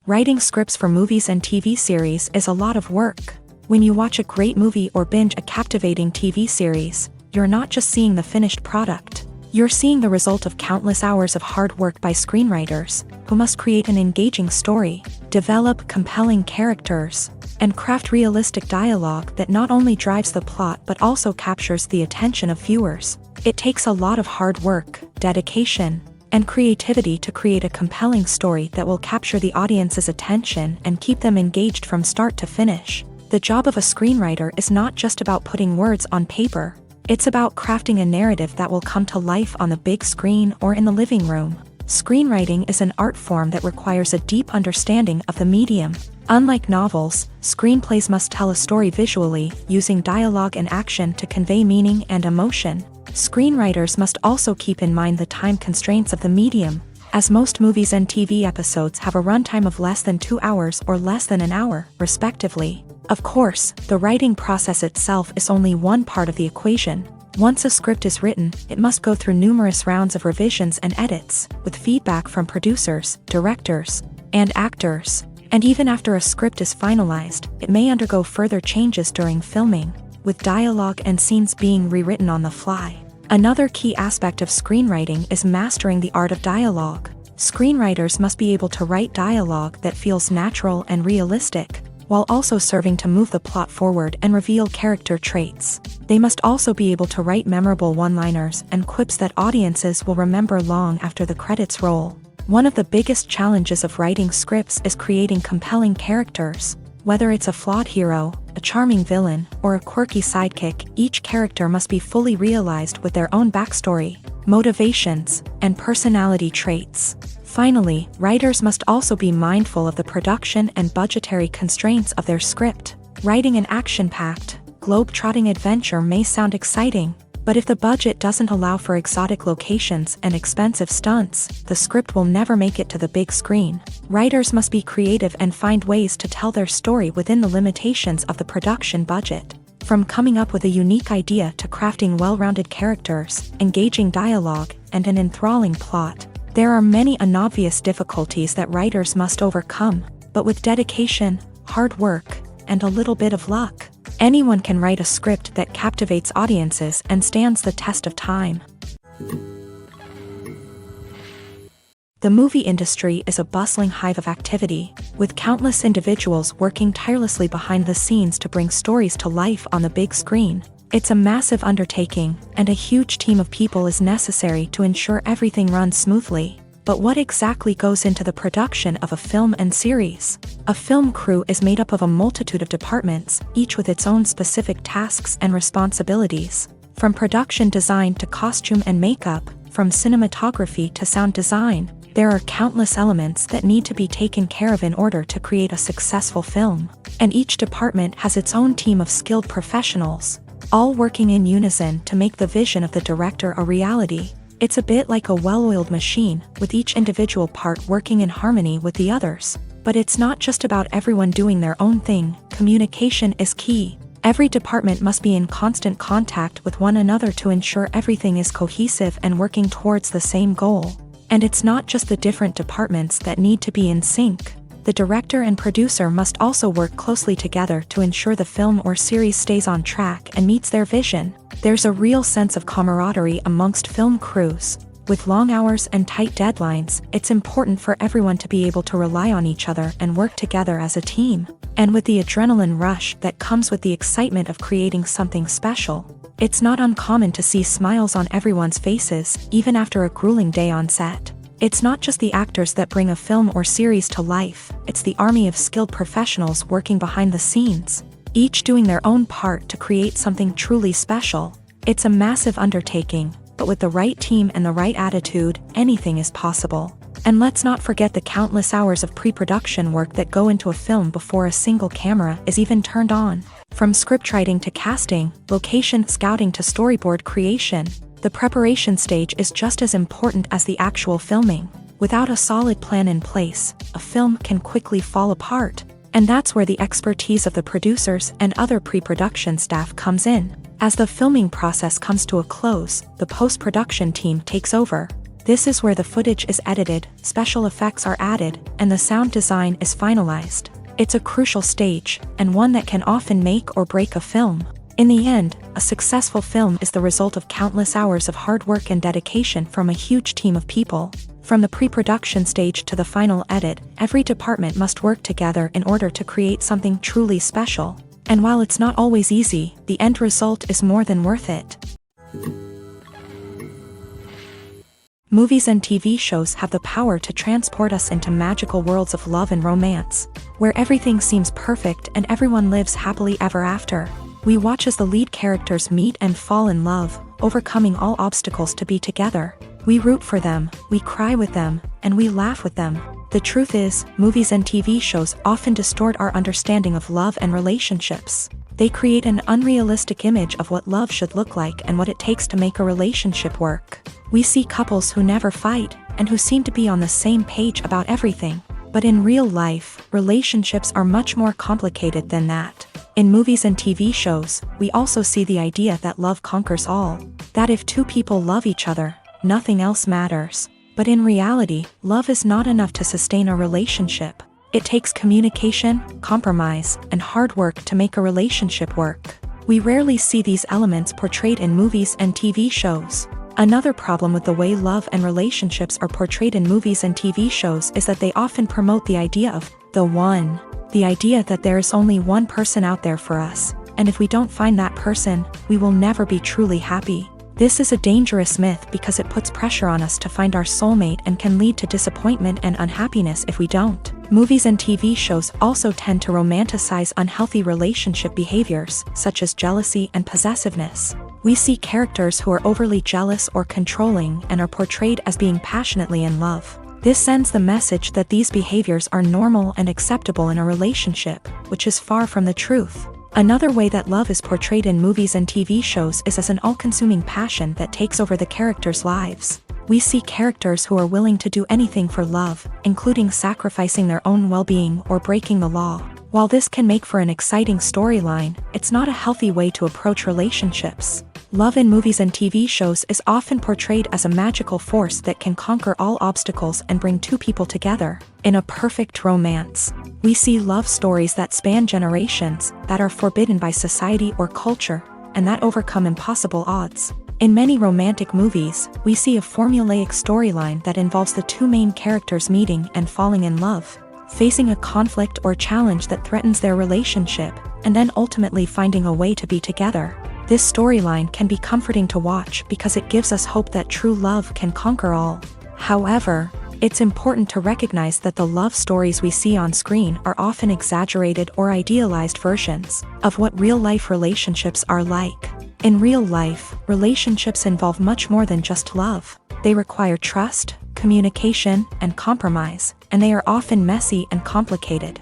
Writing scripts for movies and TV series is a lot of work. When you watch a great movie or binge a captivating TV series, you're not just seeing the finished product. You're seeing the result of countless hours of hard work by screenwriters, who must create an engaging story, develop compelling characters, and craft realistic dialogue that not only drives the plot but also captures the attention of viewers. It takes a lot of hard work, dedication, and creativity to create a compelling story that will capture the audience's attention and keep them engaged from start to finish. The job of a screenwriter is not just about putting words on paper. It's about crafting a narrative that will come to life on the big screen or in the living room. Screenwriting is an art form that requires a deep understanding of the medium. Unlike novels, screenplays must tell a story visually, using dialogue and action to convey meaning and emotion. Screenwriters must also keep in mind the time constraints of the medium, as most movies and TV episodes have a runtime of less than 2 hours or less than an hour, respectively. Of course, the writing process itself is only one part of the equation. Once a script is written, it must go through numerous rounds of revisions and edits, with feedback from producers, directors, and actors. And even after a script is finalized, it may undergo further changes during filming, with dialogue and scenes being rewritten on the fly. Another key aspect of screenwriting is mastering the art of dialogue. Screenwriters must be able to write dialogue that feels natural and realistic, while also serving to move the plot forward and reveal character traits. They must also be able to write memorable one-liners and quips that audiences will remember long after the credits roll. One of the biggest challenges of writing scripts is creating compelling characters. Whether it's a flawed hero, a charming villain, or a quirky sidekick, each character must be fully realized with their own backstory, motivations, and personality traits. Finally, writers must also be mindful of the production and budgetary constraints of their script. Writing an action-packed, globe-trotting adventure may sound exciting, but if the budget doesn't allow for exotic locations and expensive stunts, the script will never make it to the big screen. Writers must be creative and find ways to tell their story within the limitations of the production budget. From coming up with a unique idea to crafting well-rounded characters, engaging dialogue, and an enthralling plot, there are many unobvious difficulties that writers must overcome, but with dedication, hard work, and a little bit of luck, anyone can write a script that captivates audiences and stands the test of time. The movie industry is a bustling hive of activity, with countless individuals working tirelessly behind the scenes to bring stories to life on the big screen. It's a massive undertaking, and a huge team of people is necessary to ensure everything runs smoothly. But what exactly goes into the production of a film and series? A film crew is made up of a multitude of departments, each with its own specific tasks and responsibilities. From production design to costume and makeup, from cinematography to sound design, there are countless elements that need to be taken care of in order to create a successful film. And each department has its own team of skilled professionals, all working in unison to make the vision of the director a reality. It's a bit like a well-oiled machine, with each individual part working in harmony with the others. But it's not just about everyone doing their own thing. Communication is key. Every department must be in constant contact with one another to ensure everything is cohesive and working towards the same goal. And it's not just the different departments that need to be in sync. The director and producer must also work closely together to ensure the film or series stays on track and meets their vision. There's a real sense of camaraderie amongst film crews. With long hours and tight deadlines, it's important for everyone to be able to rely on each other and work together as a team. And with the adrenaline rush that comes with the excitement of creating something special, it's not uncommon to see smiles on everyone's faces, even after a grueling day on set. It's not just the actors that bring a film or series to life, it's the army of skilled professionals working behind the scenes, each doing their own part to create something truly special. It's a massive undertaking, but with the right team and the right attitude, anything is possible. And let's not forget the countless hours of pre-production work that go into a film before a single camera is even turned on. From scriptwriting to casting, location scouting to storyboard creation, the preparation stage is just as important as the actual filming. Without a solid plan in place, a film can quickly fall apart. And that's where the expertise of the producers and other pre-production staff comes in. As the filming process comes to a close, the post-production team takes over. This is where the footage is edited, special effects are added, and the sound design is finalized. It's a crucial stage, and one that can often make or break a film. In the end, a successful film is the result of countless hours of hard work and dedication from a huge team of people. From the pre-production stage to the final edit, every department must work together in order to create something truly special. And while it's not always easy, the end result is more than worth it. Movies and TV shows have the power to transport us into magical worlds of love and romance, where everything seems perfect and everyone lives happily ever after. We watch as the lead characters meet and fall in love, overcoming all obstacles to be together. We root for them, we cry with them, and we laugh with them. The truth is, movies and TV shows often distort our understanding of love and relationships. They create an unrealistic image of what love should look like and what it takes to make a relationship work. We see couples who never fight, and who seem to be on the same page about everything. But in real life, relationships are much more complicated than that. In movies and TV shows, we also see the idea that love conquers all. That if two people love each other, nothing else matters. But in reality, love is not enough to sustain a relationship. It takes communication, compromise, and hard work to make a relationship work. We rarely see these elements portrayed in movies and TV shows. Another problem with the way love and relationships are portrayed in movies and TV shows is that they often promote the idea of the one. The idea that there is only one person out there for us, and if we don't find that person, we will never be truly happy. This is a dangerous myth because it puts pressure on us to find our soulmate and can lead to disappointment and unhappiness if we don't. Movies and TV shows also tend to romanticize unhealthy relationship behaviors, such as jealousy and possessiveness. We see characters who are overly jealous or controlling and are portrayed as being passionately in love. This sends the message that these behaviors are normal and acceptable in a relationship, which is far from the truth. Another way that love is portrayed in movies and TV shows is as an all-consuming passion that takes over the characters' lives. We see characters who are willing to do anything for love, including sacrificing their own well-being or breaking the law. While this can make for an exciting storyline, it's not a healthy way to approach relationships. Love in movies and TV shows is often portrayed as a magical force that can conquer all obstacles and bring two people together. In a perfect romance, we see love stories that span generations, that are forbidden by society or culture, and that overcome impossible odds. In many romantic movies, we see a formulaic storyline that involves the two main characters meeting and falling in love, facing a conflict or challenge that threatens their relationship, and then ultimately finding a way to be together. This storyline can be comforting to watch because it gives us hope that true love can conquer all. However, it's important to recognize that the love stories we see on screen are often exaggerated or idealized versions of what real-life relationships are like. In real life, relationships involve much more than just love. They require trust, communication, and compromise, and they are often messy and complicated.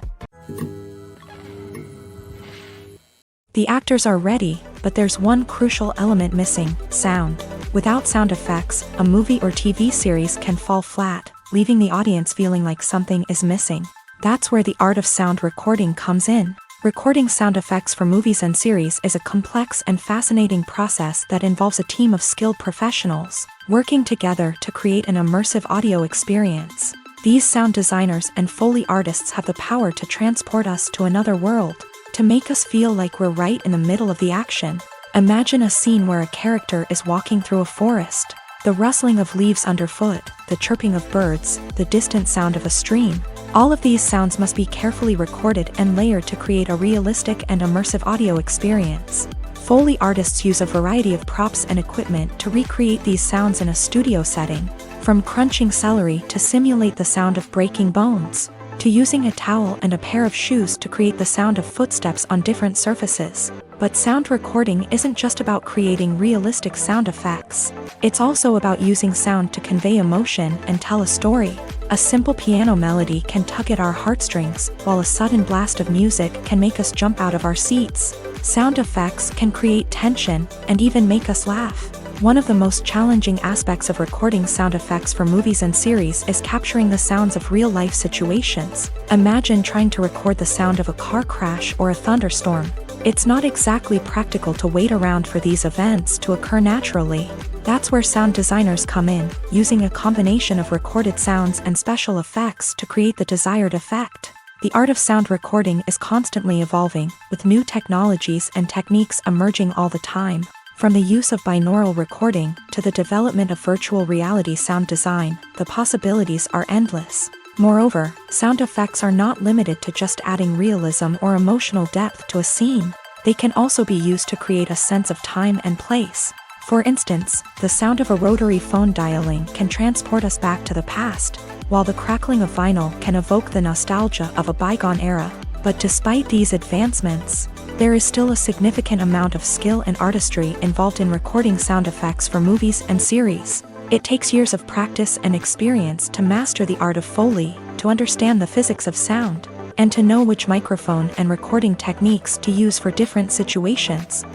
The actors are ready, but there's one crucial element missing: sound. Without sound effects, a movie or TV series can fall flat, leaving the audience feeling like something is missing. That's where the art of sound recording comes in. Recording sound effects for movies and series is a complex and fascinating process that involves a team of skilled professionals working together to create an immersive audio experience. These sound designers and Foley artists have the power to transport us to another world, to make us feel like we're right in the middle of the action. Imagine a scene where a character is walking through a forest. The rustling of leaves underfoot, the chirping of birds, the distant sound of a stream. All of these sounds must be carefully recorded and layered to create a realistic and immersive audio experience. Foley artists use a variety of props and equipment to recreate these sounds in a studio setting, from crunching celery to simulate the sound of breaking bones, to using a towel and a pair of shoes to create the sound of footsteps on different surfaces. But sound recording isn't just about creating realistic sound effects. It's also about using sound to convey emotion and tell a story. A simple piano melody can tug at our heartstrings, while a sudden blast of music can make us jump out of our seats. Sound effects can create tension and even make us laugh. One of the most challenging aspects of recording sound effects for movies and series is capturing the sounds of real-life situations. Imagine trying to record the sound of a car crash or a thunderstorm. It's not exactly practical to wait around for these events to occur naturally. That's where sound designers come in, using a combination of recorded sounds and special effects to create the desired effect. The art of sound recording is constantly evolving, with new technologies and techniques emerging all the time. From the use of binaural recording to the development of virtual reality sound design, the possibilities are endless. Moreover, sound effects are not limited to just adding realism or emotional depth to a scene. They can also be used to create a sense of time and place. For instance, the sound of a rotary phone dialing can transport us back to the past, while the crackling of vinyl can evoke the nostalgia of a bygone era. But despite these advancements, there is still a significant amount of skill and artistry involved in recording sound effects for movies and series. It takes years of practice and experience to master the art of Foley, to understand the physics of sound, and to know which microphone and recording techniques to use for different situations.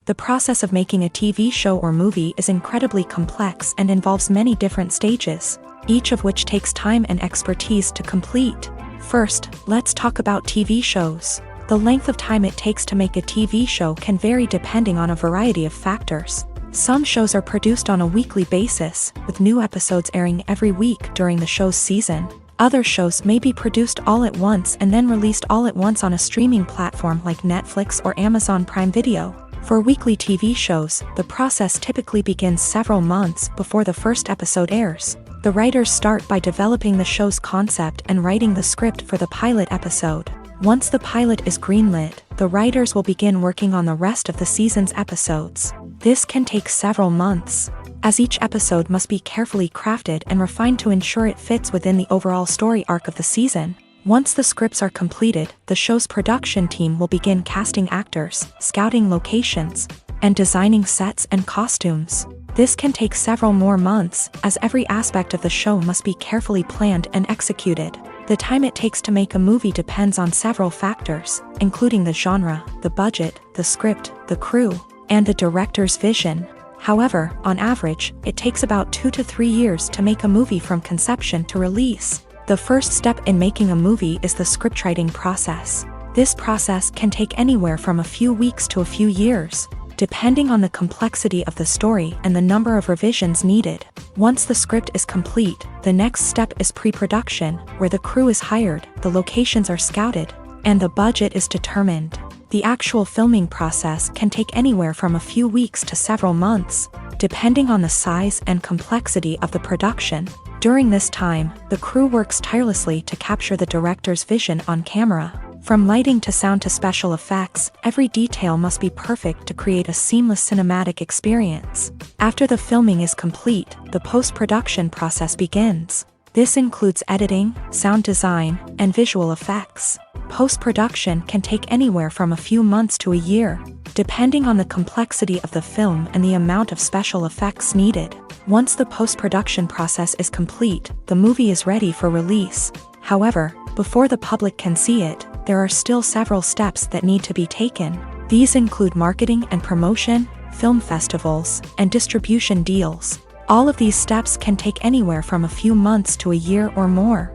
The process of making a TV show or movie is incredibly complex and involves many different stages, each of which takes time and expertise to complete. First, let's talk about TV shows. The length of time it takes to make a TV show can vary depending on a variety of factors. Some shows are produced on a weekly basis, with new episodes airing every week during the show's season. Other shows may be produced all at once and then released all at once on a streaming platform like Netflix or Amazon Prime Video. For weekly TV shows, the process typically begins several months before the first episode airs. The writers start by developing the show's concept and writing the script for the pilot episode. Once the pilot is greenlit, the writers will begin working on the rest of the season's episodes. This can take several months, as each episode must be carefully crafted and refined to ensure it fits within the overall story arc of the season. Once the scripts are completed, the show's production team will begin casting actors, scouting locations, and designing sets and costumes. This can take several more months, as every aspect of the show must be carefully planned and executed. The time it takes to make a movie depends on several factors, including the genre, the budget, the script, the crew, and the director's vision. However, on average, it takes about 2 to 3 years to make a movie from conception to release. The first step in making a movie is the scriptwriting process. This process can take anywhere from a few weeks to a few years, depending on the complexity of the story and the number of revisions needed. Once the script is complete, the next step is pre-production, where the crew is hired, the locations are scouted, and the budget is determined. The actual filming process can take anywhere from a few weeks to several months, depending on the size and complexity of the production. During this time, the crew works tirelessly to capture the director's vision on camera. From lighting to sound to special effects, every detail must be perfect to create a seamless cinematic experience. After the filming is complete, the post-production process begins. This includes editing, sound design, and visual effects. Post-production can take anywhere from a few months to a year, depending on the complexity of the film and the amount of special effects needed. Once the post-production process is complete, the movie is ready for release. However, before the public can see it, there are still several steps that need to be taken. These include marketing and promotion, film festivals, and distribution deals. All of these steps can take anywhere from a few months to a year or more.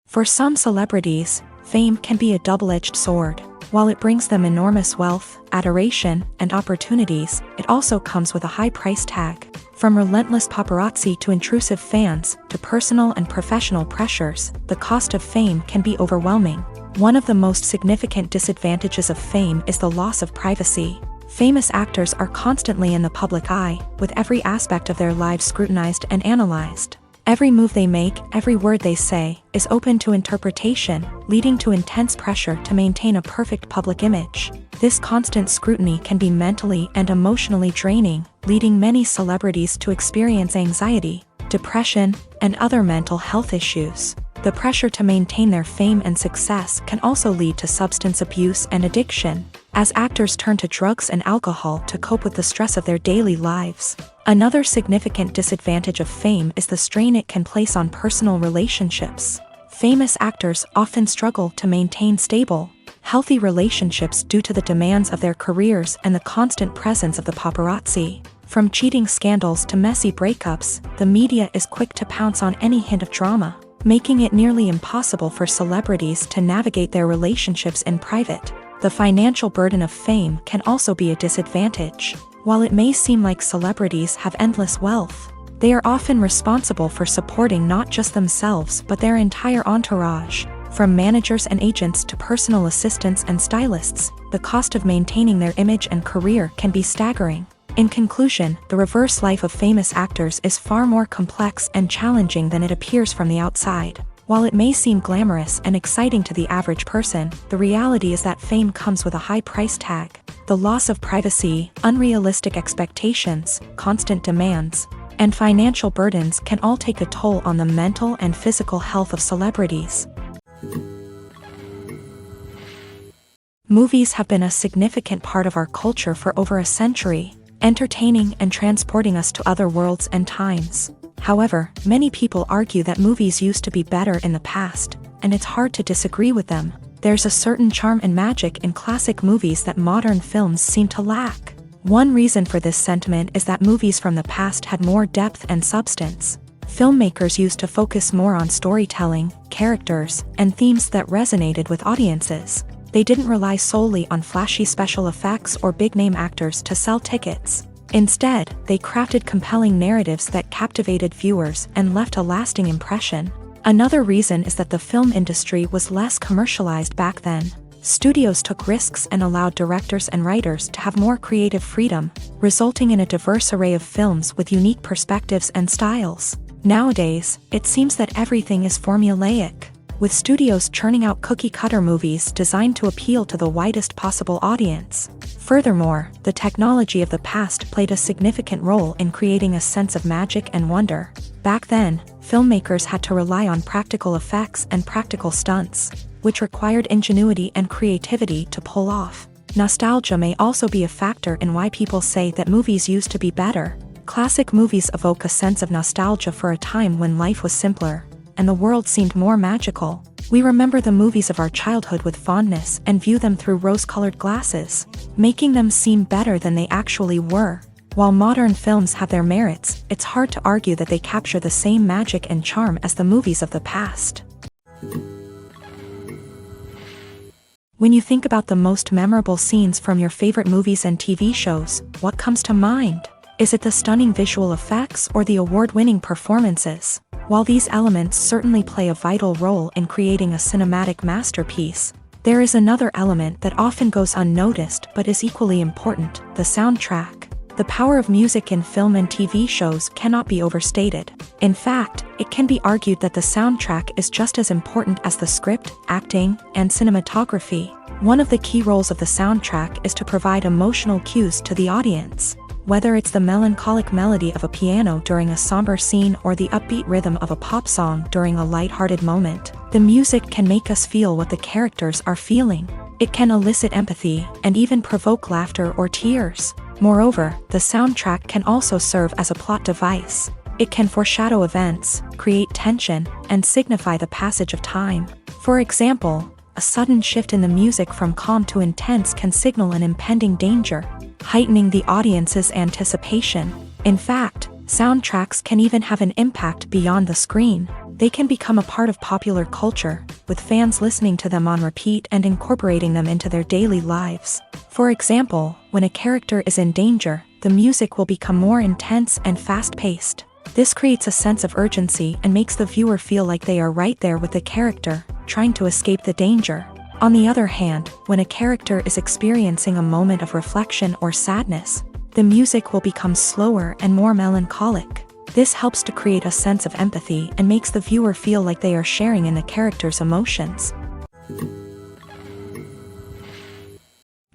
For some celebrities, fame can be a double-edged sword. While it brings them enormous wealth, adoration, and opportunities, it also comes with a high price tag. From relentless paparazzi to intrusive fans, to personal and professional pressures, the cost of fame can be overwhelming. One of the most significant disadvantages of fame is the loss of privacy. Famous actors are constantly in the public eye, with every aspect of their lives scrutinized and analyzed. Every move they make, every word they say, is open to interpretation, leading to intense pressure to maintain a perfect public image. This constant scrutiny can be mentally and emotionally draining, leading many celebrities to experience anxiety, depression, and other mental health issues. The pressure to maintain their fame and success can also lead to substance abuse and addiction, as actors turn to drugs and alcohol to cope with the stress of their daily lives. Another significant disadvantage of fame is the strain it can place on personal relationships. Famous actors often struggle to maintain stable, healthy relationships due to the demands of their careers and the constant presence of the paparazzi. From cheating scandals to messy breakups, the media is quick to pounce on any hint of drama, making it nearly impossible for celebrities to navigate their relationships in private. The financial burden of fame can also be a disadvantage. While it may seem like celebrities have endless wealth, they are often responsible for supporting not just themselves but their entire entourage. From managers and agents to personal assistants and stylists, the cost of maintaining their image and career can be staggering. In conclusion, the reverse life of famous actors is far more complex and challenging than it appears from the outside. While it may seem glamorous and exciting to the average person, the reality is that fame comes with a high price tag. The loss of privacy, unrealistic expectations, constant demands, and financial burdens can all take a toll on the mental and physical health of celebrities. Movies have been a significant part of our culture for over a century, entertaining and transporting us to other worlds and times. However, many people argue that movies used to be better in the past, and it's hard to disagree with them. There's a certain charm and magic in classic movies that modern films seem to lack. One reason for this sentiment is that movies from the past had more depth and substance. Filmmakers used to focus more on storytelling, characters, and themes that resonated with audiences. They didn't rely solely on flashy special effects or big-name actors to sell tickets. Instead, they crafted compelling narratives that captivated viewers and left a lasting impression. Another reason is that the film industry was less commercialized back then. Studios took risks and allowed directors and writers to have more creative freedom, resulting in a diverse array of films with unique perspectives and styles. Nowadays, it seems that everything is formulaic, with studios churning out cookie-cutter movies designed to appeal to the widest possible audience. Furthermore, the technology of the past played a significant role in creating a sense of magic and wonder. Back then, filmmakers had to rely on practical effects and practical stunts, which required ingenuity and creativity to pull off. Nostalgia may also be a factor in why people say that movies used to be better. Classic movies evoke a sense of nostalgia for a time when life was simpler, and the world seemed more magical. We remember the movies of our childhood with fondness and view them through rose-colored glasses, making them seem better than they actually were. While modern films have their merits, it's hard to argue that they capture the same magic and charm as the movies of the past. When you think about the most memorable scenes from your favorite movies and TV shows, what comes to mind? Is it the stunning visual effects or the award-winning performances? While these elements certainly play a vital role in creating a cinematic masterpiece, there is another element that often goes unnoticed but is equally important: the soundtrack. The power of music in film and TV shows cannot be overstated. In fact, it can be argued that the soundtrack is just as important as the script, acting, and cinematography. One of the key roles of the soundtrack is to provide emotional cues to the audience. Whether it's the melancholic melody of a piano during a somber scene or the upbeat rhythm of a pop song during a light-hearted moment, the music can make us feel what the characters are feeling. It can elicit empathy and even provoke laughter or tears. Moreover, the soundtrack can also serve as a plot device. It can foreshadow events, create tension, and signify the passage of time. For example, a sudden shift in the music from calm to intense can signal an impending danger, heightening the audience's anticipation. In fact, soundtracks can even have an impact beyond the screen. They can become a part of popular culture, with fans listening to them on repeat and incorporating them into their daily lives. For example, when a character is in danger, the music will become more intense and fast-paced. This creates a sense of urgency and makes the viewer feel like they are right there with the character, trying to escape the danger. On the other hand, when a character is experiencing a moment of reflection or sadness, the music will become slower and more melancholic. This helps to create a sense of empathy and makes the viewer feel like they are sharing in the character's emotions.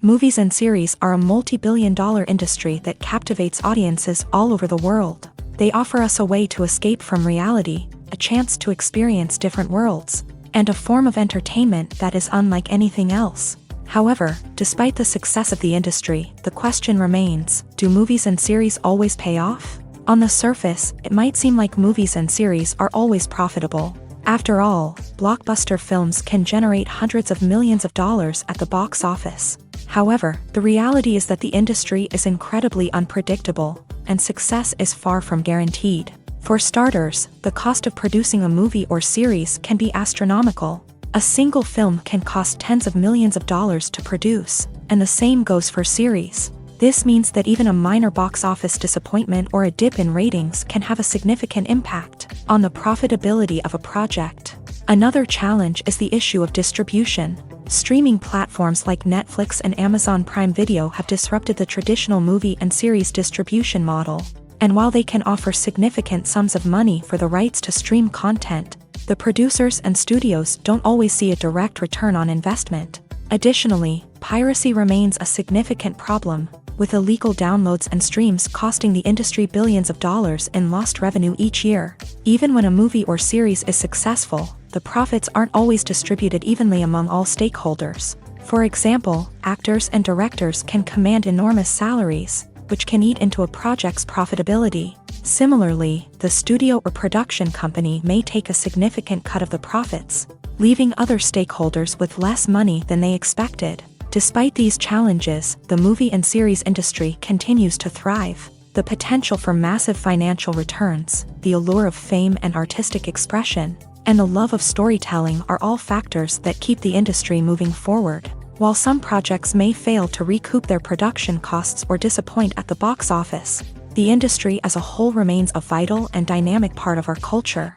Movies and series are a multi-billion-dollar industry that captivates audiences all over the world. They offer us a way to escape from reality, a chance to experience different worlds, and a form of entertainment that is unlike anything else. However, despite the success of the industry, the question remains: do movies and series always pay off? On the surface, it might seem like movies and series are always profitable. After all, blockbuster films can generate hundreds of millions of dollars at the box office. However, the reality is that the industry is incredibly unpredictable, and success is far from guaranteed. For starters, the cost of producing a movie or series can be astronomical. A single film can cost tens of millions of dollars to produce, and the same goes for series. This means that even a minor box office disappointment or a dip in ratings can have a significant impact on the profitability of a project. Another challenge is the issue of distribution. Streaming platforms like Netflix and Amazon Prime Video have disrupted the traditional movie and series distribution model. And while they can offer significant sums of money for the rights to stream content, the producers and studios don't always see a direct return on investment. Additionally, piracy remains a significant problem, with illegal downloads and streams costing the industry billions of dollars in lost revenue each year. Even when a movie or series is successful, the profits aren't always distributed evenly among all stakeholders. For example, actors and directors can command enormous salaries, which can eat into a project's profitability. Similarly, the studio or production company may take a significant cut of the profits, leaving other stakeholders with less money than they expected. Despite these challenges, the movie and series industry continues to thrive. The potential for massive financial returns, the allure of fame and artistic expression, and the love of storytelling are all factors that keep the industry moving forward. While some projects may fail to recoup their production costs or disappoint at the box office, the industry as a whole remains a vital and dynamic part of our culture.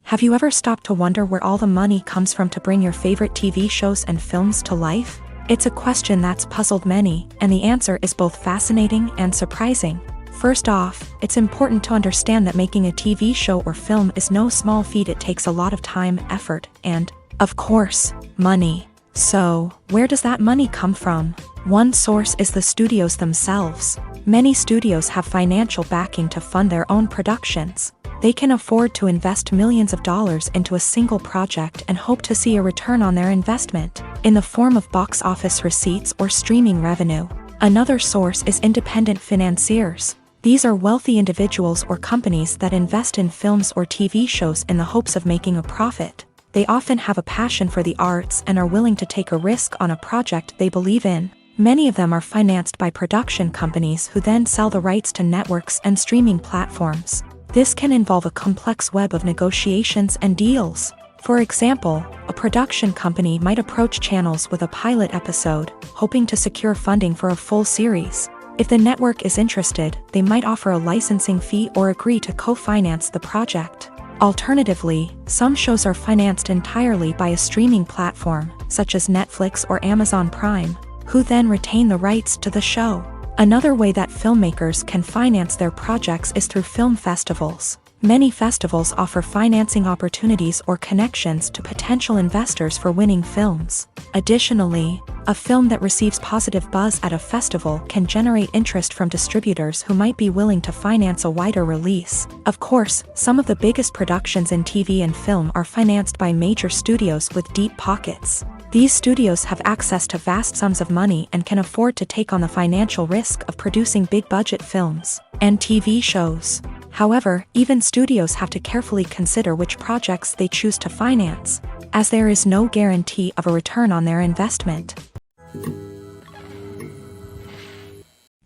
Have you ever stopped to wonder where all the money comes from to bring your favorite TV shows and films to life? It's a question that's puzzled many, and the answer is both fascinating and surprising. First off, it's important to understand that making a TV show or film is no small feat. It takes a lot of time, effort, and, of course, money. So, where does that money come from? One source is the studios themselves. Many studios have financial backing to fund their own productions. They can afford to invest millions of dollars into a single project and hope to see a return on their investment, in the form of box office receipts or streaming revenue. Another source is independent financiers. These are wealthy individuals or companies that invest in films or TV shows in the hopes of making a profit. They often have a passion for the arts and are willing to take a risk on a project they believe in. Many of them are financed by production companies who then sell the rights to networks and streaming platforms. This can involve a complex web of negotiations and deals. For example, a production company might approach channels with a pilot episode, hoping to secure funding for a full series. If the network is interested, they might offer a licensing fee or agree to co-finance the project. Alternatively, some shows are financed entirely by a streaming platform, such as Netflix or Amazon Prime, who then retain the rights to the show. Another way that filmmakers can finance their projects is through film festivals. Many festivals offer financing opportunities or connections to potential investors for winning films. Additionally, a film that receives positive buzz at a festival can generate interest from distributors who might be willing to finance a wider release. Of course, some of the biggest productions in TV and film are financed by major studios with deep pockets. These studios have access to vast sums of money and can afford to take on the financial risk of producing big-budget films and TV shows. However, even studios have to carefully consider which projects they choose to finance, as there is no guarantee of a return on their investment.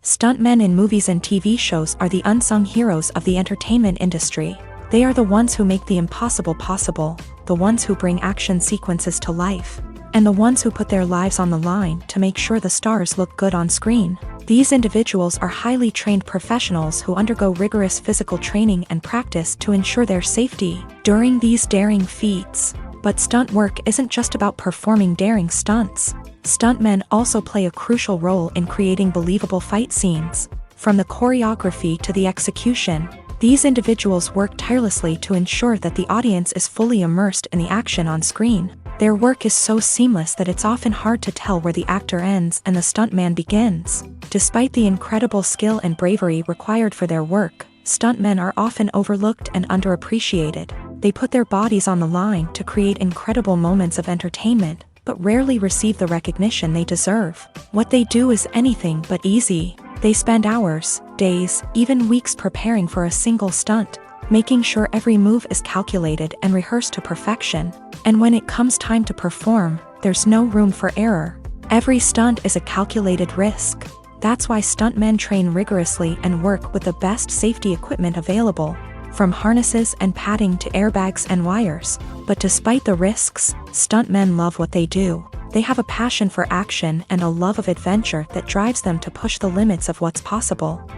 Stuntmen in movies and TV shows are the unsung heroes of the entertainment industry. They are the ones who make the impossible possible, the ones who bring action sequences to life, and the ones who put their lives on the line to make sure the stars look good on screen. These individuals are highly trained professionals who undergo rigorous physical training and practice to ensure their safety during these daring feats. But stunt work isn't just about performing daring stunts. Stuntmen also play a crucial role in creating believable fight scenes. From the choreography to the execution, these individuals work tirelessly to ensure that the audience is fully immersed in the action on screen. Their work is so seamless that it's often hard to tell where the actor ends and the stuntman begins. Despite the incredible skill and bravery required for their work, stuntmen are often overlooked and underappreciated. They put their bodies on the line to create incredible moments of entertainment, but rarely receive the recognition they deserve. What they do is anything but easy. They spend hours, days, even weeks preparing for a single stunt, making sure every move is calculated and rehearsed to perfection. And when it comes time to perform, there's no room for error. Every stunt is a calculated risk. That's why stuntmen train rigorously and work with the best safety equipment available, from harnesses and padding to airbags and wires. But despite the risks, stuntmen love what they do. They have a passion for action and a love of adventure that drives them to push the limits of what's possible.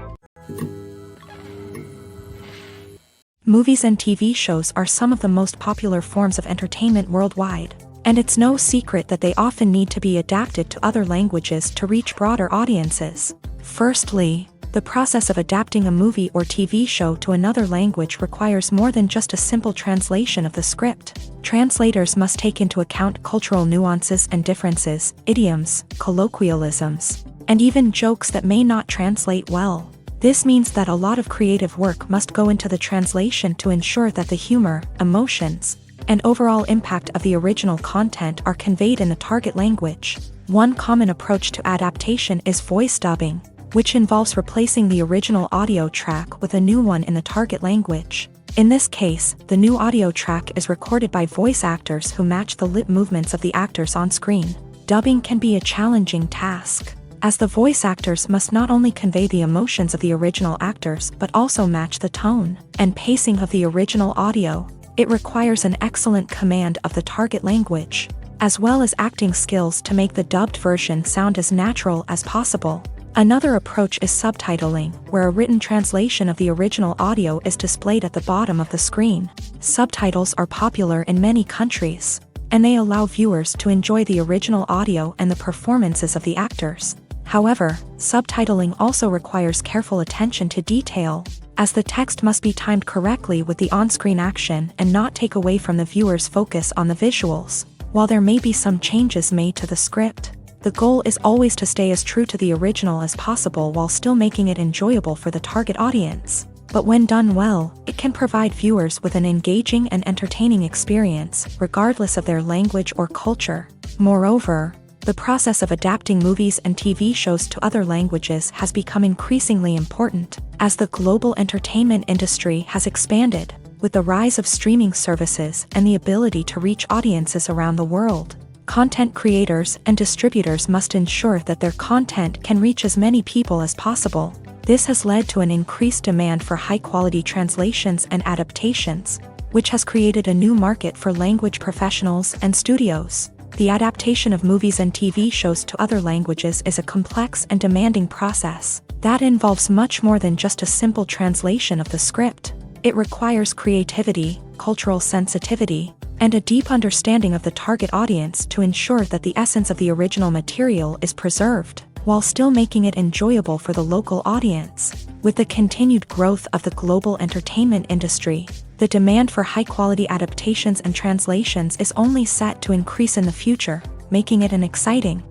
Movies and TV shows are some of the most popular forms of entertainment worldwide, and it's no secret that they often need to be adapted to other languages to reach broader audiences. Firstly, the process of adapting a movie or TV show to another language requires more than just a simple translation of the script. Translators must take into account cultural nuances and differences, idioms, colloquialisms, and even jokes that may not translate well. This means that a lot of creative work must go into the translation to ensure that the humor, emotions, and overall impact of the original content are conveyed in the target language. One common approach to adaptation is voice dubbing, which involves replacing the original audio track with a new one in the target language. In this case, the new audio track is recorded by voice actors who match the lip movements of the actors on screen. Dubbing can be a challenging task, as the voice actors must not only convey the emotions of the original actors but also match the tone and pacing of the original audio. It requires an excellent command of the target language, as well as acting skills to make the dubbed version sound as natural as possible. Another approach is subtitling, where a written translation of the original audio is displayed at the bottom of the screen. Subtitles are popular in many countries, and they allow viewers to enjoy the original audio and the performances of the actors. However, subtitling also requires careful attention to detail, as the text must be timed correctly with the on-screen action and not take away from the viewer's focus on the visuals. While there may be some changes made to the script, the goal is always to stay as true to the original as possible while still making it enjoyable for the target audience. But when done well, it can provide viewers with an engaging and entertaining experience, regardless of their language or culture. Moreover, the process of adapting movies and TV shows to other languages has become increasingly important, as the global entertainment industry has expanded, with the rise of streaming services and the ability to reach audiences around the world. Content creators and distributors must ensure that their content can reach as many people as possible. This has led to an increased demand for high-quality translations and adaptations, which has created a new market for language professionals and studios. The adaptation of movies and TV shows to other languages is a complex and demanding process that involves much more than just a simple translation of the script. It requires creativity, cultural sensitivity, and a deep understanding of the target audience to ensure that the essence of the original material is preserved, while still making it enjoyable for the local audience. With the continued growth of the global entertainment industry, the demand for high-quality adaptations and translations is only set to increase in the future, making it an exciting.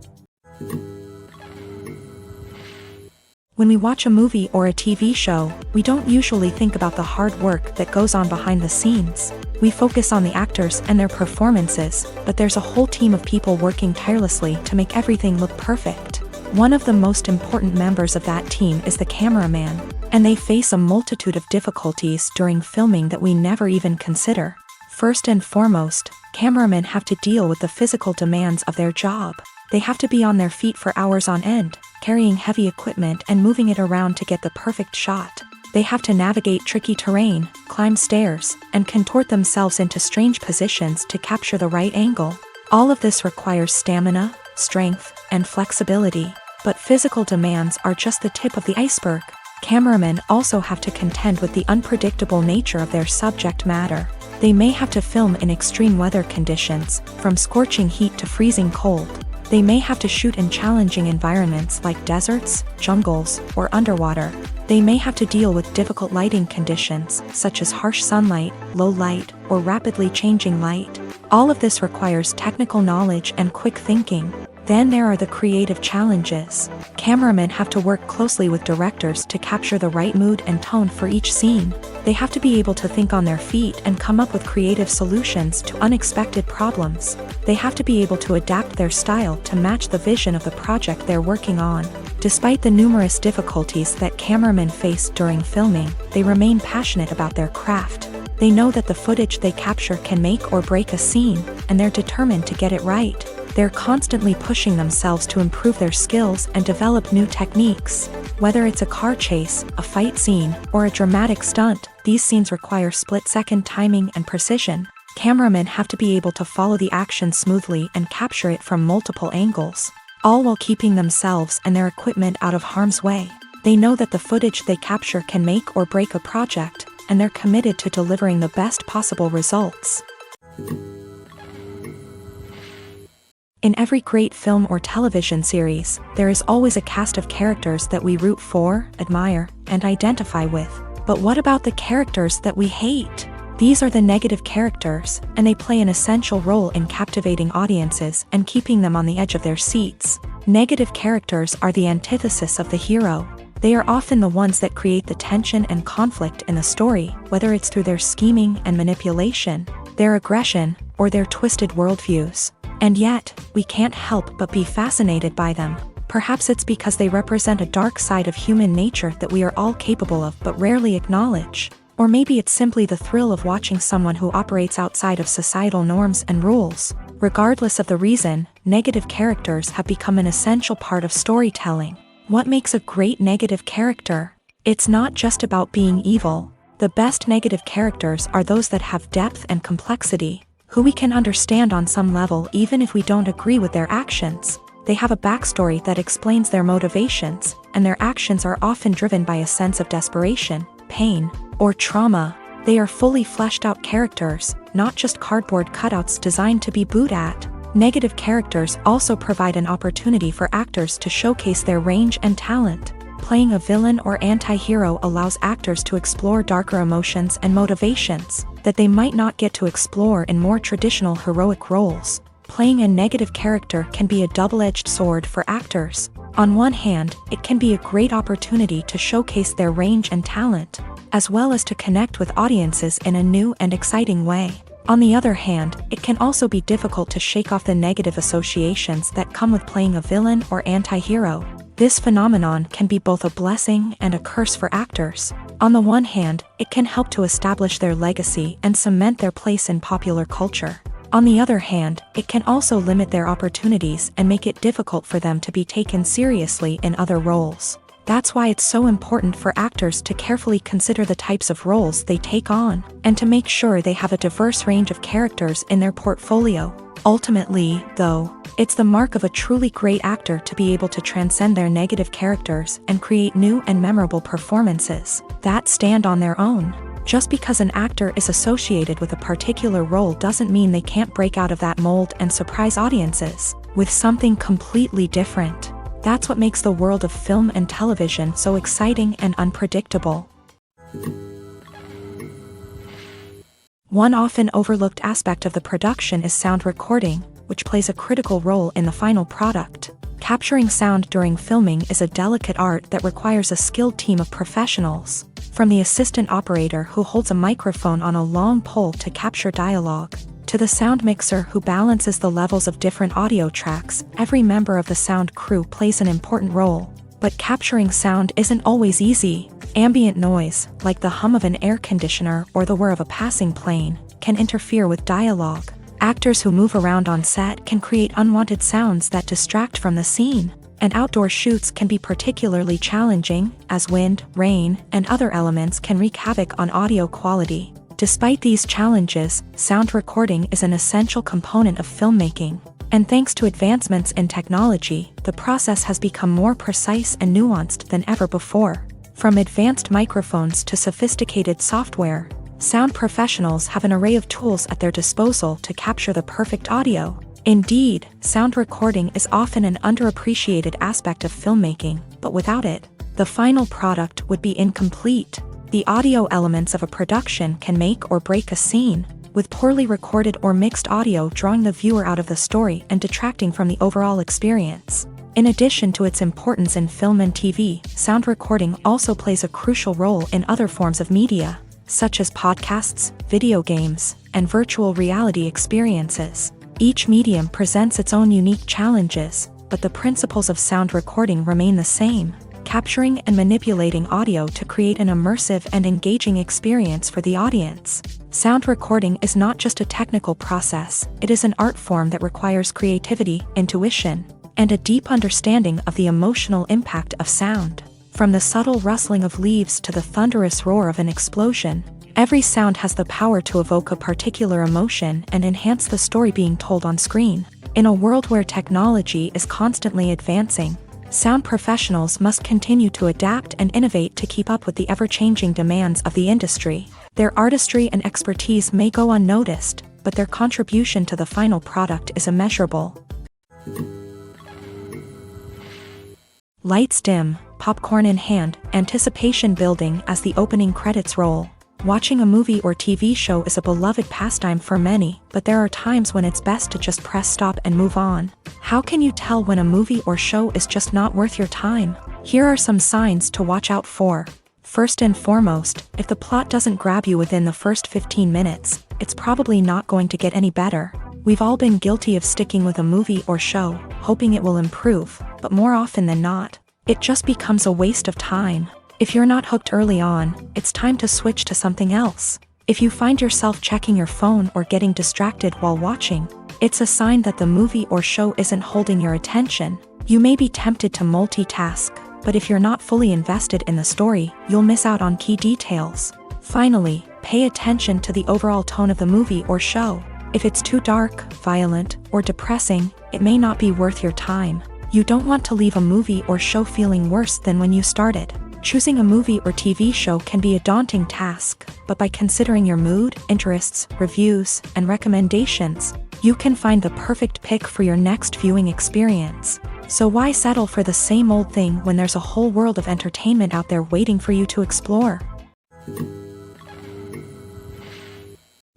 When we watch a movie or a TV show, we don't usually think about the hard work that goes on behind the scenes. We focus on the actors and their performances, but there's a whole team of people working tirelessly to make everything look perfect. One of the most important members of that team is the cameraman, and they face a multitude of difficulties during filming that we never even consider. First and foremost, cameramen have to deal with the physical demands of their job. They have to be on their feet for hours on end, carrying heavy equipment and moving it around to get the perfect shot. They have to navigate tricky terrain, climb stairs, and contort themselves into strange positions to capture the right angle. All of this requires stamina, strength, and flexibility. But physical demands are just the tip of the iceberg. Cameramen also have to contend with the unpredictable nature of their subject matter. They may have to film in extreme weather conditions, from scorching heat to freezing cold. They may have to shoot in challenging environments like deserts, jungles, or underwater. They may have to deal with difficult lighting conditions, such as harsh sunlight, low light, or rapidly changing light. All of this requires technical knowledge and quick thinking. Then there are the creative challenges. Cameramen have to work closely with directors to capture the right mood and tone for each scene. They have to be able to think on their feet and come up with creative solutions to unexpected problems. They have to be able to adapt their style to match the vision of the project they're working on. Despite the numerous difficulties that cameramen face during filming, they remain passionate about their craft. They know that the footage they capture can make or break a scene, and they're determined to get it right. They're constantly pushing themselves to improve their skills and develop new techniques. Whether it's a car chase, a fight scene, or a dramatic stunt, these scenes require split-second timing and precision. Cameramen have to be able to follow the action smoothly and capture it from multiple angles, all while keeping themselves and their equipment out of harm's way. They know that the footage they capture can make or break a project, and they're committed to delivering the best possible results. In every great film or television series, there is always a cast of characters that we root for, admire, and identify with. But what about the characters that we hate? These are the negative characters, and they play an essential role in captivating audiences and keeping them on the edge of their seats. Negative characters are the antithesis of the hero. They are often the ones that create the tension and conflict in the story, whether it's through their scheming and manipulation, their aggression, or their twisted worldviews. And yet, we can't help but be fascinated by them. Perhaps it's because they represent a dark side of human nature that we are all capable of but rarely acknowledge. Or maybe it's simply the thrill of watching someone who operates outside of societal norms and rules. Regardless of the reason, negative characters have become an essential part of storytelling. What makes a great negative character? It's not just about being evil. The best negative characters are those that have depth and complexity, who we can understand on some level even if we don't agree with their actions. They have a backstory that explains their motivations, and their actions are often driven by a sense of desperation, pain, or trauma. They are fully fleshed out characters, not just cardboard cutouts designed to be booed at. Negative characters also provide an opportunity for actors to showcase their range and talent. Playing a villain or anti-hero allows actors to explore darker emotions and motivations that they might not get to explore in more traditional heroic roles. Playing a negative character can be a double-edged sword for actors. On one hand, it can be a great opportunity to showcase their range and talent, as well as to connect with audiences in a new and exciting way. On the other hand, it can also be difficult to shake off the negative associations that come with playing a villain or anti-hero. This phenomenon can be both a blessing and a curse for actors. On the one hand, it can help to establish their legacy and cement their place in popular culture. On the other hand, it can also limit their opportunities and make it difficult for them to be taken seriously in other roles. That's why it's so important for actors to carefully consider the types of roles they take on, and to make sure they have a diverse range of characters in their portfolio. Ultimately, though, it's the mark of a truly great actor to be able to transcend their negative characters and create new and memorable performances that stand on their own. Just because an actor is associated with a particular role doesn't mean they can't break out of that mold and surprise audiences with something completely different. That's what makes the world of film and television so exciting and unpredictable. One often overlooked aspect of the production is sound recording, which plays a critical role in the final product. Capturing sound during filming is a delicate art that requires a skilled team of professionals. From the assistant operator who holds a microphone on a long pole to capture dialogue, to the sound mixer who balances the levels of different audio tracks, every member of the sound crew plays an important role. But capturing sound isn't always easy. Ambient noise, like the hum of an air conditioner or the whir of a passing plane, can interfere with dialogue. Actors who move around on set can create unwanted sounds that distract from the scene. And outdoor shoots can be particularly challenging, as wind, rain, and other elements can wreak havoc on audio quality. Despite these challenges, sound recording is an essential component of filmmaking. And thanks to advancements in technology, the process has become more precise and nuanced than ever before. From advanced microphones to sophisticated software, sound professionals have an array of tools at their disposal to capture the perfect audio. Indeed, sound recording is often an underappreciated aspect of filmmaking, but without it, the final product would be incomplete. The audio elements of a production can make or break a scene, with poorly recorded or mixed audio drawing the viewer out of the story and detracting from the overall experience. In addition to its importance in film and TV, sound recording also plays a crucial role in other forms of media, such as podcasts, video games, and virtual reality experiences. Each medium presents its own unique challenges, but the principles of sound recording remain the same, capturing and manipulating audio to create an immersive and engaging experience for the audience. Sound recording is not just a technical process, it is an art form that requires creativity, intuition, and a deep understanding of the emotional impact of sound. From the subtle rustling of leaves to the thunderous roar of an explosion, every sound has the power to evoke a particular emotion and enhance the story being told on screen. In a world where technology is constantly advancing, sound professionals must continue to adapt and innovate to keep up with the ever-changing demands of the industry. Their artistry and expertise may go unnoticed, but their contribution to the final product is immeasurable. Lights dim, popcorn in hand, anticipation building as the opening credits roll. Watching a movie or TV show is a beloved pastime for many, but there are times when it's best to just press stop and move on. How can you tell when a movie or show is just not worth your time? Here are some signs to watch out for. First and foremost, if the plot doesn't grab you within the first 15 minutes, it's probably not going to get any better. We've all been guilty of sticking with a movie or show, hoping it will improve, but more often than not, it just becomes a waste of time. If you're not hooked early on, it's time to switch to something else. If you find yourself checking your phone or getting distracted while watching, it's a sign that the movie or show isn't holding your attention. You may be tempted to multitask, but if you're not fully invested in the story, you'll miss out on key details. Finally, pay attention to the overall tone of the movie or show. If it's too dark, violent, or depressing, it may not be worth your time. You don't want to leave a movie or show feeling worse than when you started. Choosing a movie or TV show can be a daunting task, but by considering your mood, interests, reviews, and recommendations, you can find the perfect pick for your next viewing experience. So why settle for the same old thing when there's a whole world of entertainment out there waiting for you to explore?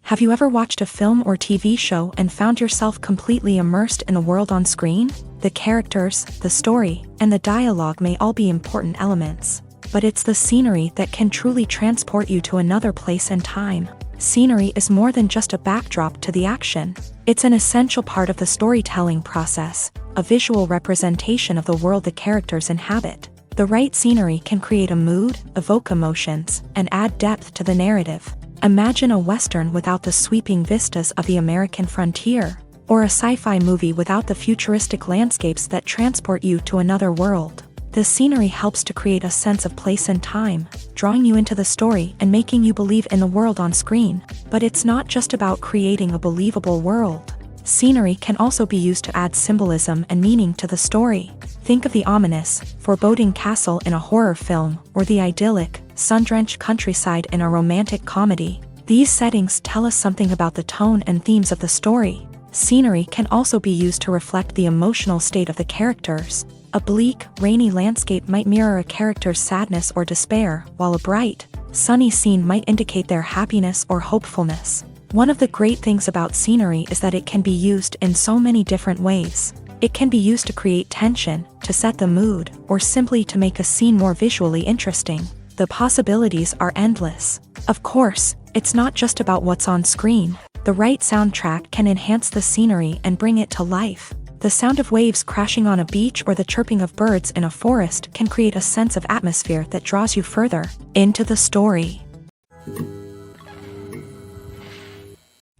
Have you ever watched a film or TV show and found yourself completely immersed in the world on screen? The characters, the story, and the dialogue may all be important elements, but it's the scenery that can truly transport you to another place and time. Scenery is more than just a backdrop to the action. It's an essential part of the storytelling process, a visual representation of the world the characters inhabit. The right scenery can create a mood, evoke emotions, and add depth to the narrative. Imagine a Western without the sweeping vistas of the American frontier, or a sci-fi movie without the futuristic landscapes that transport you to another world. The scenery helps to create a sense of place and time, drawing you into the story and making you believe in the world on screen. But it's not just about creating a believable world. Scenery can also be used to add symbolism and meaning to the story. Think of the ominous, foreboding castle in a horror film, or the idyllic, sun-drenched countryside in a romantic comedy. These settings tell us something about the tone and themes of the story. Scenery can also be used to reflect the emotional state of the characters. A bleak, rainy landscape might mirror a character's sadness or despair, while a bright, sunny scene might indicate their happiness or hopefulness. One of the great things about scenery is that it can be used in so many different ways. It can be used to create tension, to set the mood, or simply to make a scene more visually interesting. The possibilities are endless. Of course, it's not just about what's on screen. The right soundtrack can enhance the scenery and bring it to life. The sound of waves crashing on a beach or the chirping of birds in a forest can create a sense of atmosphere that draws you further into the story.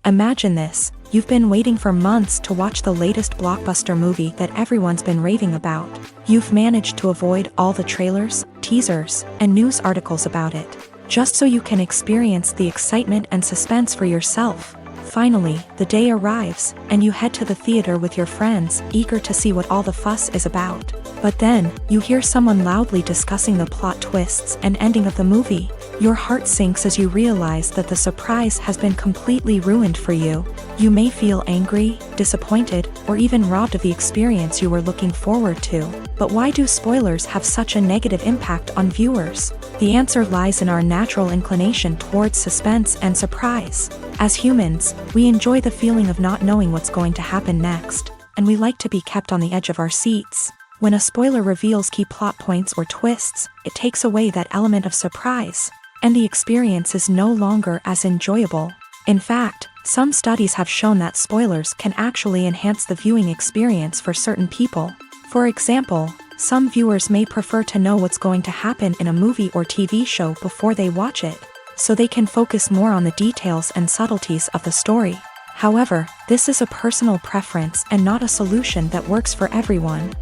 Imagine this: you've been waiting for months to watch the latest blockbuster movie that everyone's been raving about. You've managed to avoid all the trailers, teasers, and news articles about it, just so you can experience the excitement and suspense for yourself. Finally, the day arrives, and you head to the theater with your friends, eager to see what all the fuss is about. But then, you hear someone loudly discussing the plot twists and ending of the movie. Your heart sinks as you realize that the surprise has been completely ruined for you. You may feel angry, disappointed, or even robbed of the experience you were looking forward to. But why do spoilers have such a negative impact on viewers? The answer lies in our natural inclination towards suspense and surprise. As humans, we enjoy the feeling of not knowing what's going to happen next, and we like to be kept on the edge of our seats. When a spoiler reveals key plot points or twists, it takes away that element of surprise, and the experience is no longer as enjoyable. In fact, some studies have shown that spoilers can actually enhance the viewing experience for certain people. For example, some viewers may prefer to know what's going to happen in a movie or TV show before they watch it, so they can focus more on the details and subtleties of the story. However, this is a personal preference and not a solution that works for everyone.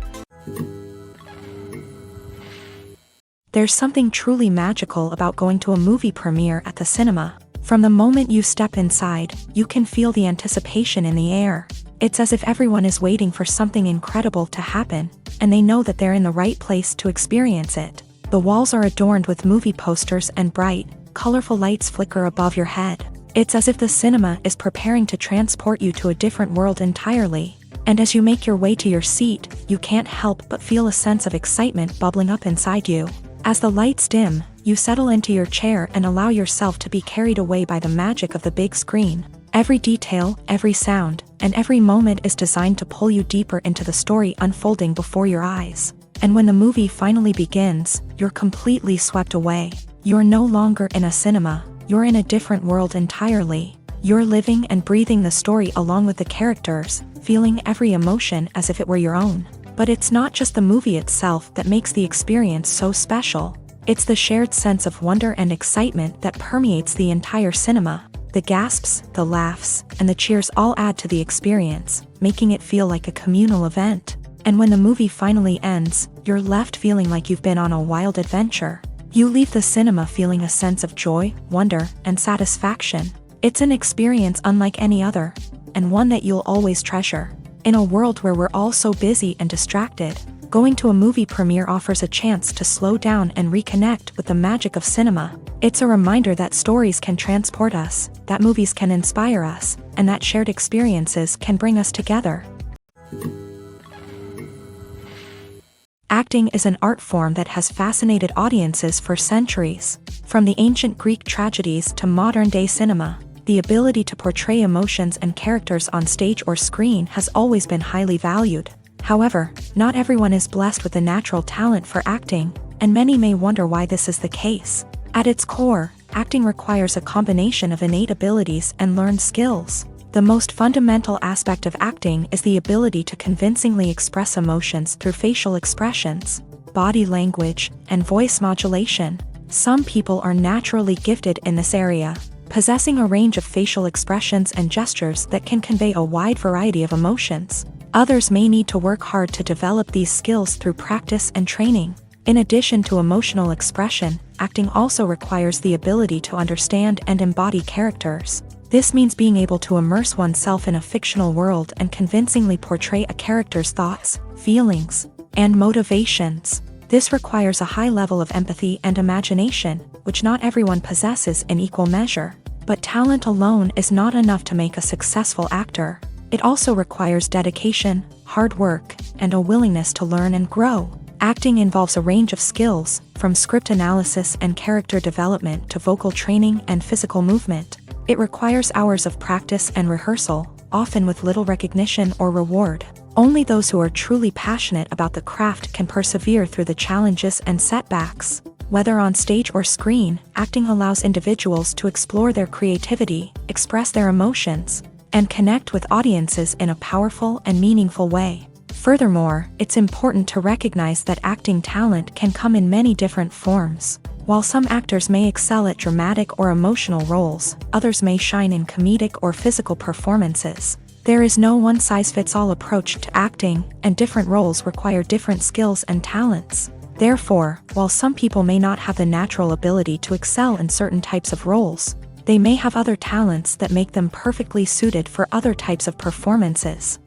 There's something truly magical about going to a movie premiere at the cinema. From the moment you step inside, you can feel the anticipation in the air. It's as if everyone is waiting for something incredible to happen, and they know that they're in the right place to experience it. The walls are adorned with movie posters and bright, colorful lights flicker above your head. It's as if the cinema is preparing to transport you to a different world entirely. And as you make your way to your seat, you can't help but feel a sense of excitement bubbling up inside you. As the lights dim, you settle into your chair and allow yourself to be carried away by the magic of the big screen. Every detail, every sound, and every moment is designed to pull you deeper into the story unfolding before your eyes. And when the movie finally begins, you're completely swept away. You're no longer in a cinema, you're in a different world entirely. You're living and breathing the story along with the characters, feeling every emotion as if it were your own. But it's not just the movie itself that makes the experience so special. It's the shared sense of wonder and excitement that permeates the entire cinema. The gasps, the laughs, and the cheers all add to the experience, making it feel like a communal event. And when the movie finally ends, you're left feeling like you've been on a wild adventure. You leave the cinema feeling a sense of joy, wonder, and satisfaction. It's an experience unlike any other, and one that you'll always treasure. In a world where we're all so busy and distracted, going to a movie premiere offers a chance to slow down and reconnect with the magic of cinema. It's a reminder that stories can transport us, that movies can inspire us, and that shared experiences can bring us together. Acting is an art form that has fascinated audiences for centuries. From the ancient Greek tragedies to modern-day cinema, the ability to portray emotions and characters on stage or screen has always been highly valued. However, not everyone is blessed with a natural talent for acting, and many may wonder why this is the case. At its core, acting requires a combination of innate abilities and learned skills. The most fundamental aspect of acting is the ability to convincingly express emotions through facial expressions, body language, and voice modulation. Some people are naturally gifted in this area, possessing a range of facial expressions and gestures that can convey a wide variety of emotions. Others may need to work hard to develop these skills through practice and training. In addition to emotional expression, acting also requires the ability to understand and embody characters. This means being able to immerse oneself in a fictional world and convincingly portray a character's thoughts, feelings, and motivations. This requires a high level of empathy and imagination, which not everyone possesses in equal measure. But talent alone is not enough to make a successful actor. It also requires dedication, hard work, and a willingness to learn and grow. Acting involves a range of skills, from script analysis and character development to vocal training and physical movement. It requires hours of practice and rehearsal, often with little recognition or reward. Only those who are truly passionate about the craft can persevere through the challenges and setbacks. Whether on stage or screen, acting allows individuals to explore their creativity, express their emotions, and connect with audiences in a powerful and meaningful way. Furthermore, it's important to recognize that acting talent can come in many different forms. While some actors may excel at dramatic or emotional roles, others may shine in comedic or physical performances. There is no one-size-fits-all approach to acting, and different roles require different skills and talents. Therefore, while some people may not have the natural ability to excel in certain types of roles, they may have other talents that make them perfectly suited for other types of performances.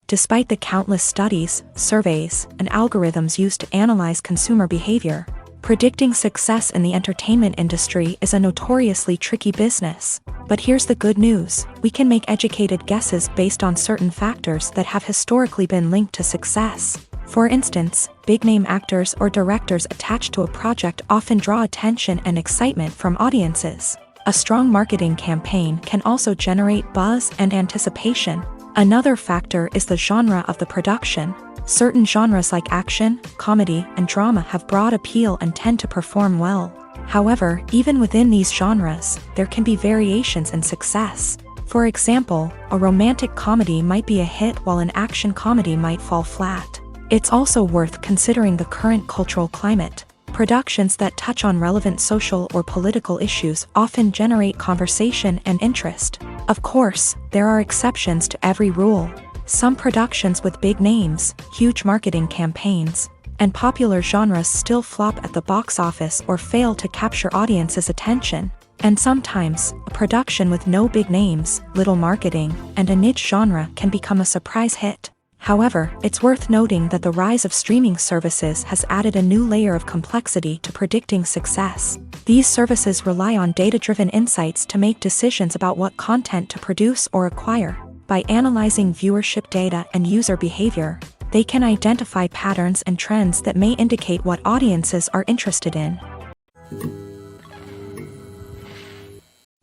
Despite the countless studies, surveys, and algorithms used to analyze consumer behavior, predicting success in the entertainment industry is a notoriously tricky business. But here's the good news: we can make educated guesses based on certain factors that have historically been linked to success. For instance, big-name actors or directors attached to a project often draw attention and excitement from audiences. A strong marketing campaign can also generate buzz and anticipation. Another factor is the genre of the production. Certain genres like action, comedy, and drama have broad appeal and tend to perform well. However, even within these genres, there can be variations in success. For example, a romantic comedy might be a hit while an action comedy might fall flat. It's also worth considering the current cultural climate. Productions that touch on relevant social or political issues often generate conversation and interest. Of course, there are exceptions to every rule. Some productions with big names, huge marketing campaigns, and popular genres still flop at the box office or fail to capture audiences' attention. And sometimes, a production with no big names, little marketing, and a niche genre can become a surprise hit. However, it's worth noting that the rise of streaming services has added a new layer of complexity to predicting success. These services rely on data-driven insights to make decisions about what content to produce or acquire. By analyzing viewership data and user behavior, they can identify patterns and trends that may indicate what audiences are interested in.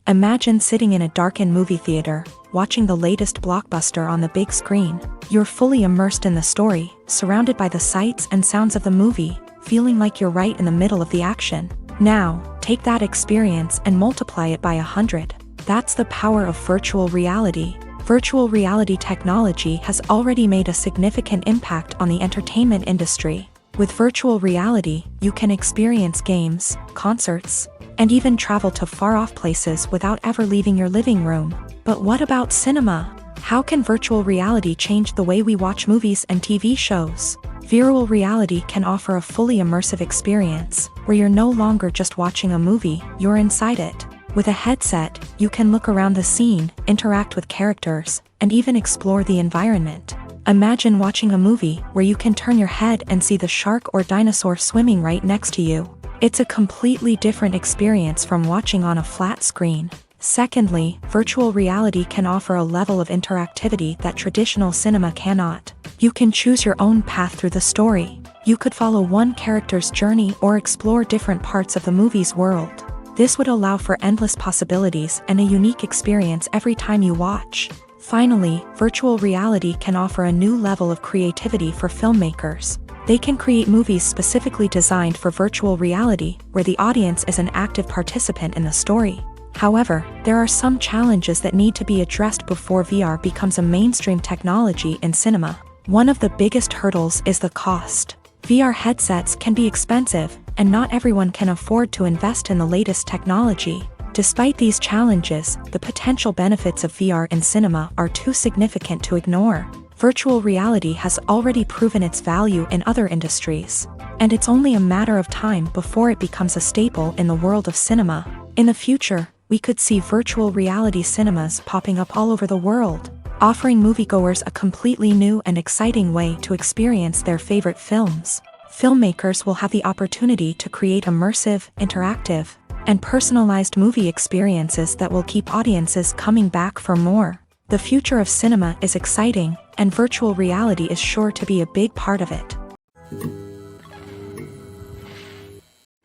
Imagine sitting in a darkened movie theater, watching the latest blockbuster on the big screen. You're fully immersed in the story, surrounded by the sights and sounds of the movie, feeling like you're right in the middle of the action. Now, take that experience and multiply it by 100. That's the power of virtual reality. Virtual reality technology has already made a significant impact on the entertainment industry. With virtual reality, you can experience games, concerts, and even travel to far-off places without ever leaving your living room. But what about cinema? How can virtual reality change the way we watch movies and TV shows? Virtual reality can offer a fully immersive experience, where you're no longer just watching a movie, you're inside it. With a headset, you can look around the scene, interact with characters, and even explore the environment. Imagine watching a movie where you can turn your head and see the shark or dinosaur swimming right next to you. It's a completely different experience from watching on a flat screen. Secondly, virtual reality can offer a level of interactivity that traditional cinema cannot. You can choose your own path through the story. You could follow one character's journey or explore different parts of the movie's world. This would allow for endless possibilities and a unique experience every time you watch. Finally, virtual reality can offer a new level of creativity for filmmakers. They can create movies specifically designed for virtual reality, where the audience is an active participant in the story. However, there are some challenges that need to be addressed before VR becomes a mainstream technology in cinema. One of the biggest hurdles is the cost. VR headsets can be expensive, and not everyone can afford to invest in the latest technology. Despite these challenges, the potential benefits of VR in cinema are too significant to ignore. Virtual reality has already proven its value in other industries, and it's only a matter of time before it becomes a staple in the world of cinema. In the future, we could see virtual reality cinemas popping up all over the world, offering moviegoers a completely new and exciting way to experience their favorite films. Filmmakers will have the opportunity to create immersive, interactive, and personalized movie experiences that will keep audiences coming back for more. The future of cinema is exciting, and virtual reality is sure to be a big part of it.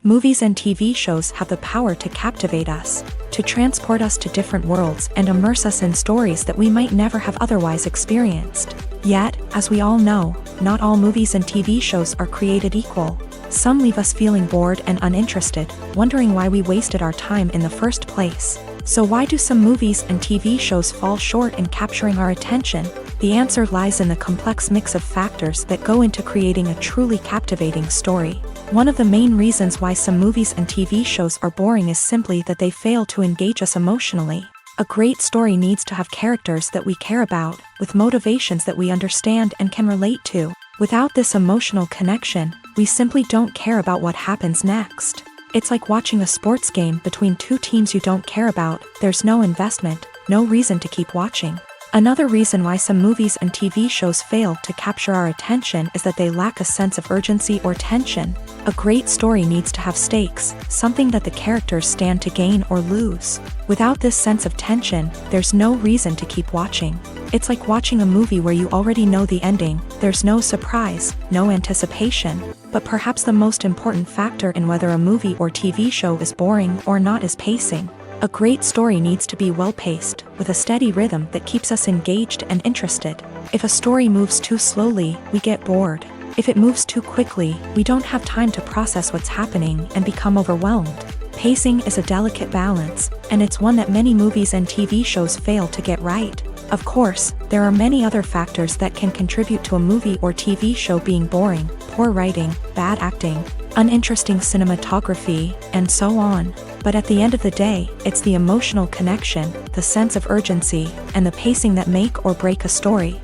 Movies and TV shows have the power to captivate us, to transport us to different worlds and immerse us in stories that we might never have otherwise experienced. Yet, as we all know, not all movies and TV shows are created equal. Some leave us feeling bored and uninterested, wondering why we wasted our time in the first place. So why do some movies and TV shows fall short in capturing our attention? The answer lies in the complex mix of factors that go into creating a truly captivating story. One of the main reasons why some movies and TV shows are boring is simply that they fail to engage us emotionally. A great story needs to have characters that we care about, with motivations that we understand and can relate to. Without this emotional connection, we simply don't care about what happens next. It's like watching a sports game between two teams you don't care about. There's no investment, no reason to keep watching. Another reason why some movies and TV shows fail to capture our attention is that they lack a sense of urgency or tension. A great story needs to have stakes, something that the characters stand to gain or lose. Without this sense of tension, there's no reason to keep watching. It's like watching a movie where you already know the ending. There's no surprise, no anticipation. But perhaps the most important factor in whether a movie or TV show is boring or not is pacing. A great story needs to be well-paced, with a steady rhythm that keeps us engaged and interested. If a story moves too slowly, we get bored. If it moves too quickly, we don't have time to process what's happening and become overwhelmed. Pacing is a delicate balance, and it's one that many movies and TV shows fail to get right. Of course, there are many other factors that can contribute to a movie or TV show being boring: poor writing, bad acting, uninteresting cinematography, and so on. But at the end of the day, it's the emotional connection, the sense of urgency, and the pacing that make or break a story.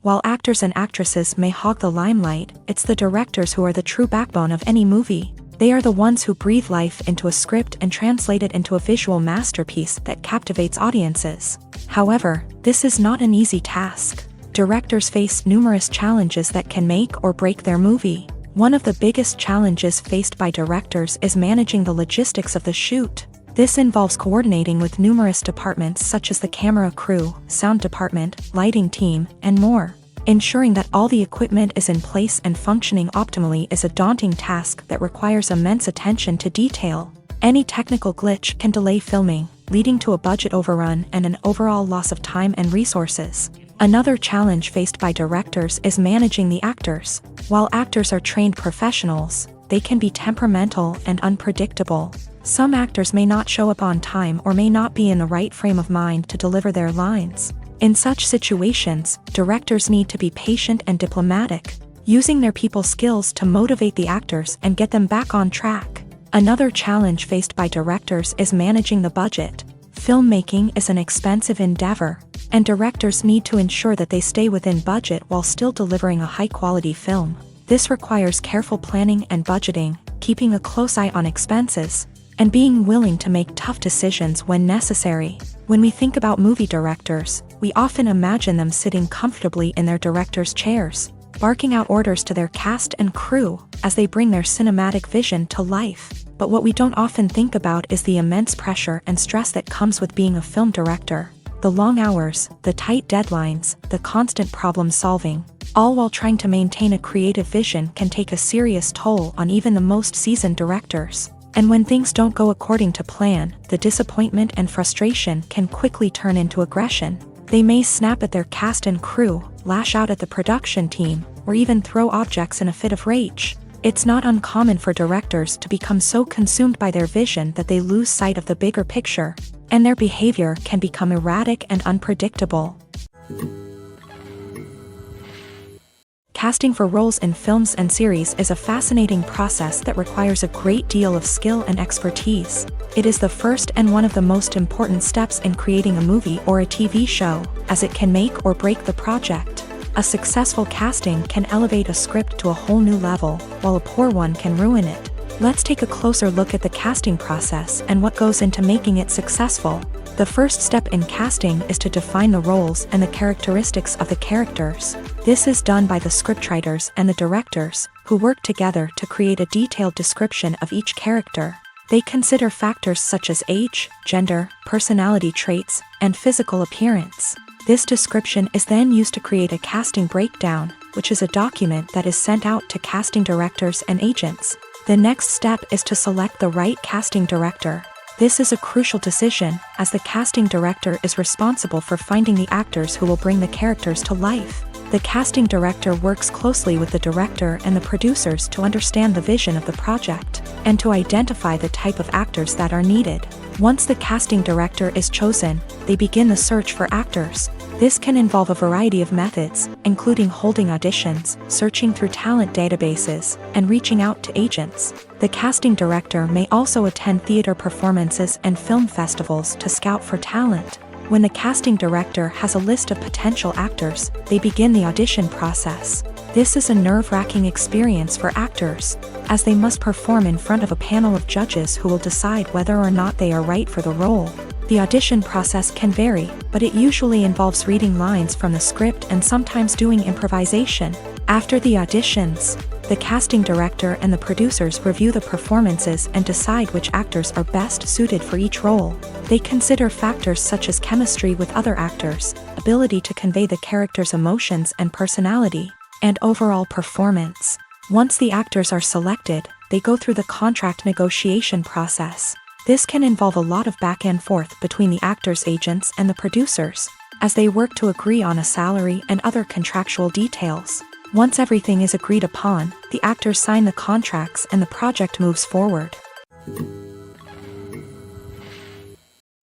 While actors and actresses may hog the limelight, it's the directors who are the true backbone of any movie. They are the ones who breathe life into a script and translate it into a visual masterpiece that captivates audiences. However, this is not an easy task. Directors face numerous challenges that can make or break their movie. One of the biggest challenges faced by directors is managing the logistics of the shoot. This involves coordinating with numerous departments such as the camera crew, sound department, lighting team, and more. Ensuring that all the equipment is in place and functioning optimally is a daunting task that requires immense attention to detail. Any technical glitch can delay filming, leading to a budget overrun and an overall loss of time and resources. Another challenge faced by directors is managing the actors. While actors are trained professionals, they can be temperamental and unpredictable. Some actors may not show up on time or may not be in the right frame of mind to deliver their lines. In such situations, directors need to be patient and diplomatic, using their people skills to motivate the actors and get them back on track. Another challenge faced by directors is managing the budget. Filmmaking is an expensive endeavor, and directors need to ensure that they stay within budget while still delivering a high-quality film. This requires careful planning and budgeting, keeping a close eye on expenses, and being willing to make tough decisions when necessary. When we think about movie directors, we often imagine them sitting comfortably in their director's chairs, barking out orders to their cast and crew as they bring their cinematic vision to life. But what we don't often think about is the immense pressure and stress that comes with being a film director. The long hours, the tight deadlines, the constant problem solving, all while trying to maintain a creative vision can take a serious toll on even the most seasoned directors. And when things don't go according to plan, the disappointment and frustration can quickly turn into aggression. They may snap at their cast and crew, lash out at the production team, or even throw objects in a fit of rage. It's not uncommon for directors to become so consumed by their vision that they lose sight of the bigger picture, and their behavior can become erratic and unpredictable. Casting for roles in films and series is a fascinating process that requires a great deal of skill and expertise. It is the first and one of the most important steps in creating a movie or a TV show, as it can make or break the project. A successful casting can elevate a script to a whole new level, while a poor one can ruin it. Let's take a closer look at the casting process and what goes into making it successful. The first step in casting is to define the roles and the characteristics of the characters. This is done by the scriptwriters and the directors, who work together to create a detailed description of each character. They consider factors such as age, gender, personality traits, and physical appearance. This description is then used to create a casting breakdown, which is a document that is sent out to casting directors and agents. The next step is to select the right casting director. This is a crucial decision, as the casting director is responsible for finding the actors who will bring the characters to life. The casting director works closely with the director and the producers to understand the vision of the project, and to identify the type of actors that are needed. Once the casting director is chosen, they begin the search for actors. This can involve a variety of methods, including holding auditions, searching through talent databases, and reaching out to agents. The casting director may also attend theater performances and film festivals to scout for talent. When the casting director has a list of potential actors, they begin the audition process. This is a nerve-wracking experience for actors, as they must perform in front of a panel of judges who will decide whether or not they are right for the role. The audition process can vary, but it usually involves reading lines from the script and sometimes doing improvisation. After the auditions, the casting director and the producers review the performances and decide which actors are best suited for each role. They consider factors such as chemistry with other actors, ability to convey the character's emotions and personality, and overall performance. Once the actors are selected, they go through the contract negotiation process. This can involve a lot of back and forth between the actors' agents and the producers, as they work to agree on a salary and other contractual details. Once everything is agreed upon, the actors sign the contracts and the project moves forward.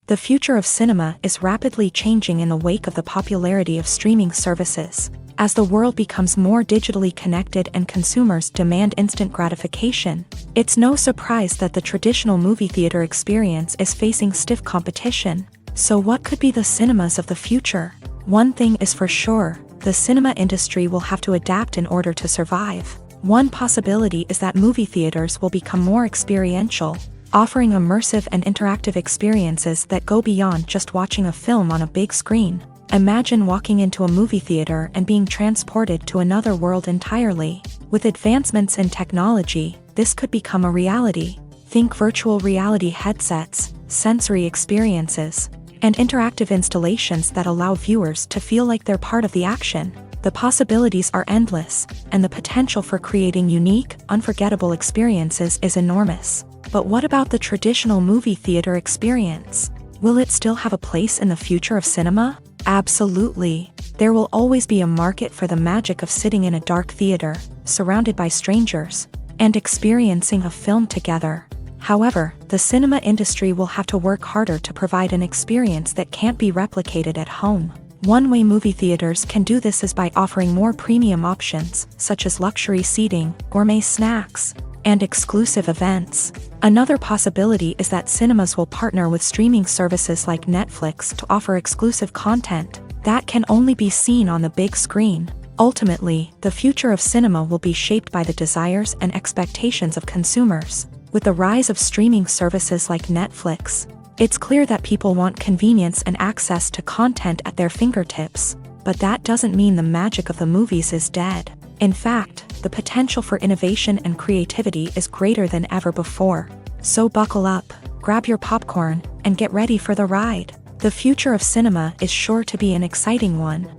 The future of cinema is rapidly changing in the wake of the popularity of streaming services. As the world becomes more digitally connected and consumers demand instant gratification, it's no surprise that the traditional movie theater experience is facing stiff competition. So what could be the cinemas of the future? One thing is for sure, the cinema industry will have to adapt in order to survive. One possibility is that movie theaters will become more experiential, offering immersive and interactive experiences that go beyond just watching a film on a big screen. Imagine walking into a movie theater and being transported to another world entirely. With advancements in technology, this could become a reality. Think virtual reality headsets, sensory experiences, and interactive installations that allow viewers to feel like they're part of the action. The possibilities are endless, and the potential for creating unique, unforgettable experiences is enormous. But what about the traditional movie theater experience? Will it still have a place in the future of cinema? Absolutely. There will always be a market for the magic of sitting in a dark theater, surrounded by strangers, and experiencing a film together. However, the cinema industry will have to work harder to provide an experience that can't be replicated at home. One way movie theaters can do this is by offering more premium options, such as luxury seating, gourmet snacks, and exclusive events. Another possibility is that cinemas will partner with streaming services like Netflix to offer exclusive content that can only be seen on the big screen. Ultimately, the future of cinema will be shaped by the desires and expectations of consumers. With the rise of streaming services like Netflix, it's clear that people want convenience and access to content at their fingertips. But that doesn't mean the magic of the movies is dead. In fact, the potential for innovation and creativity is greater than ever before. So buckle up, grab your popcorn, and get ready for the ride. The future of cinema is sure to be an exciting one.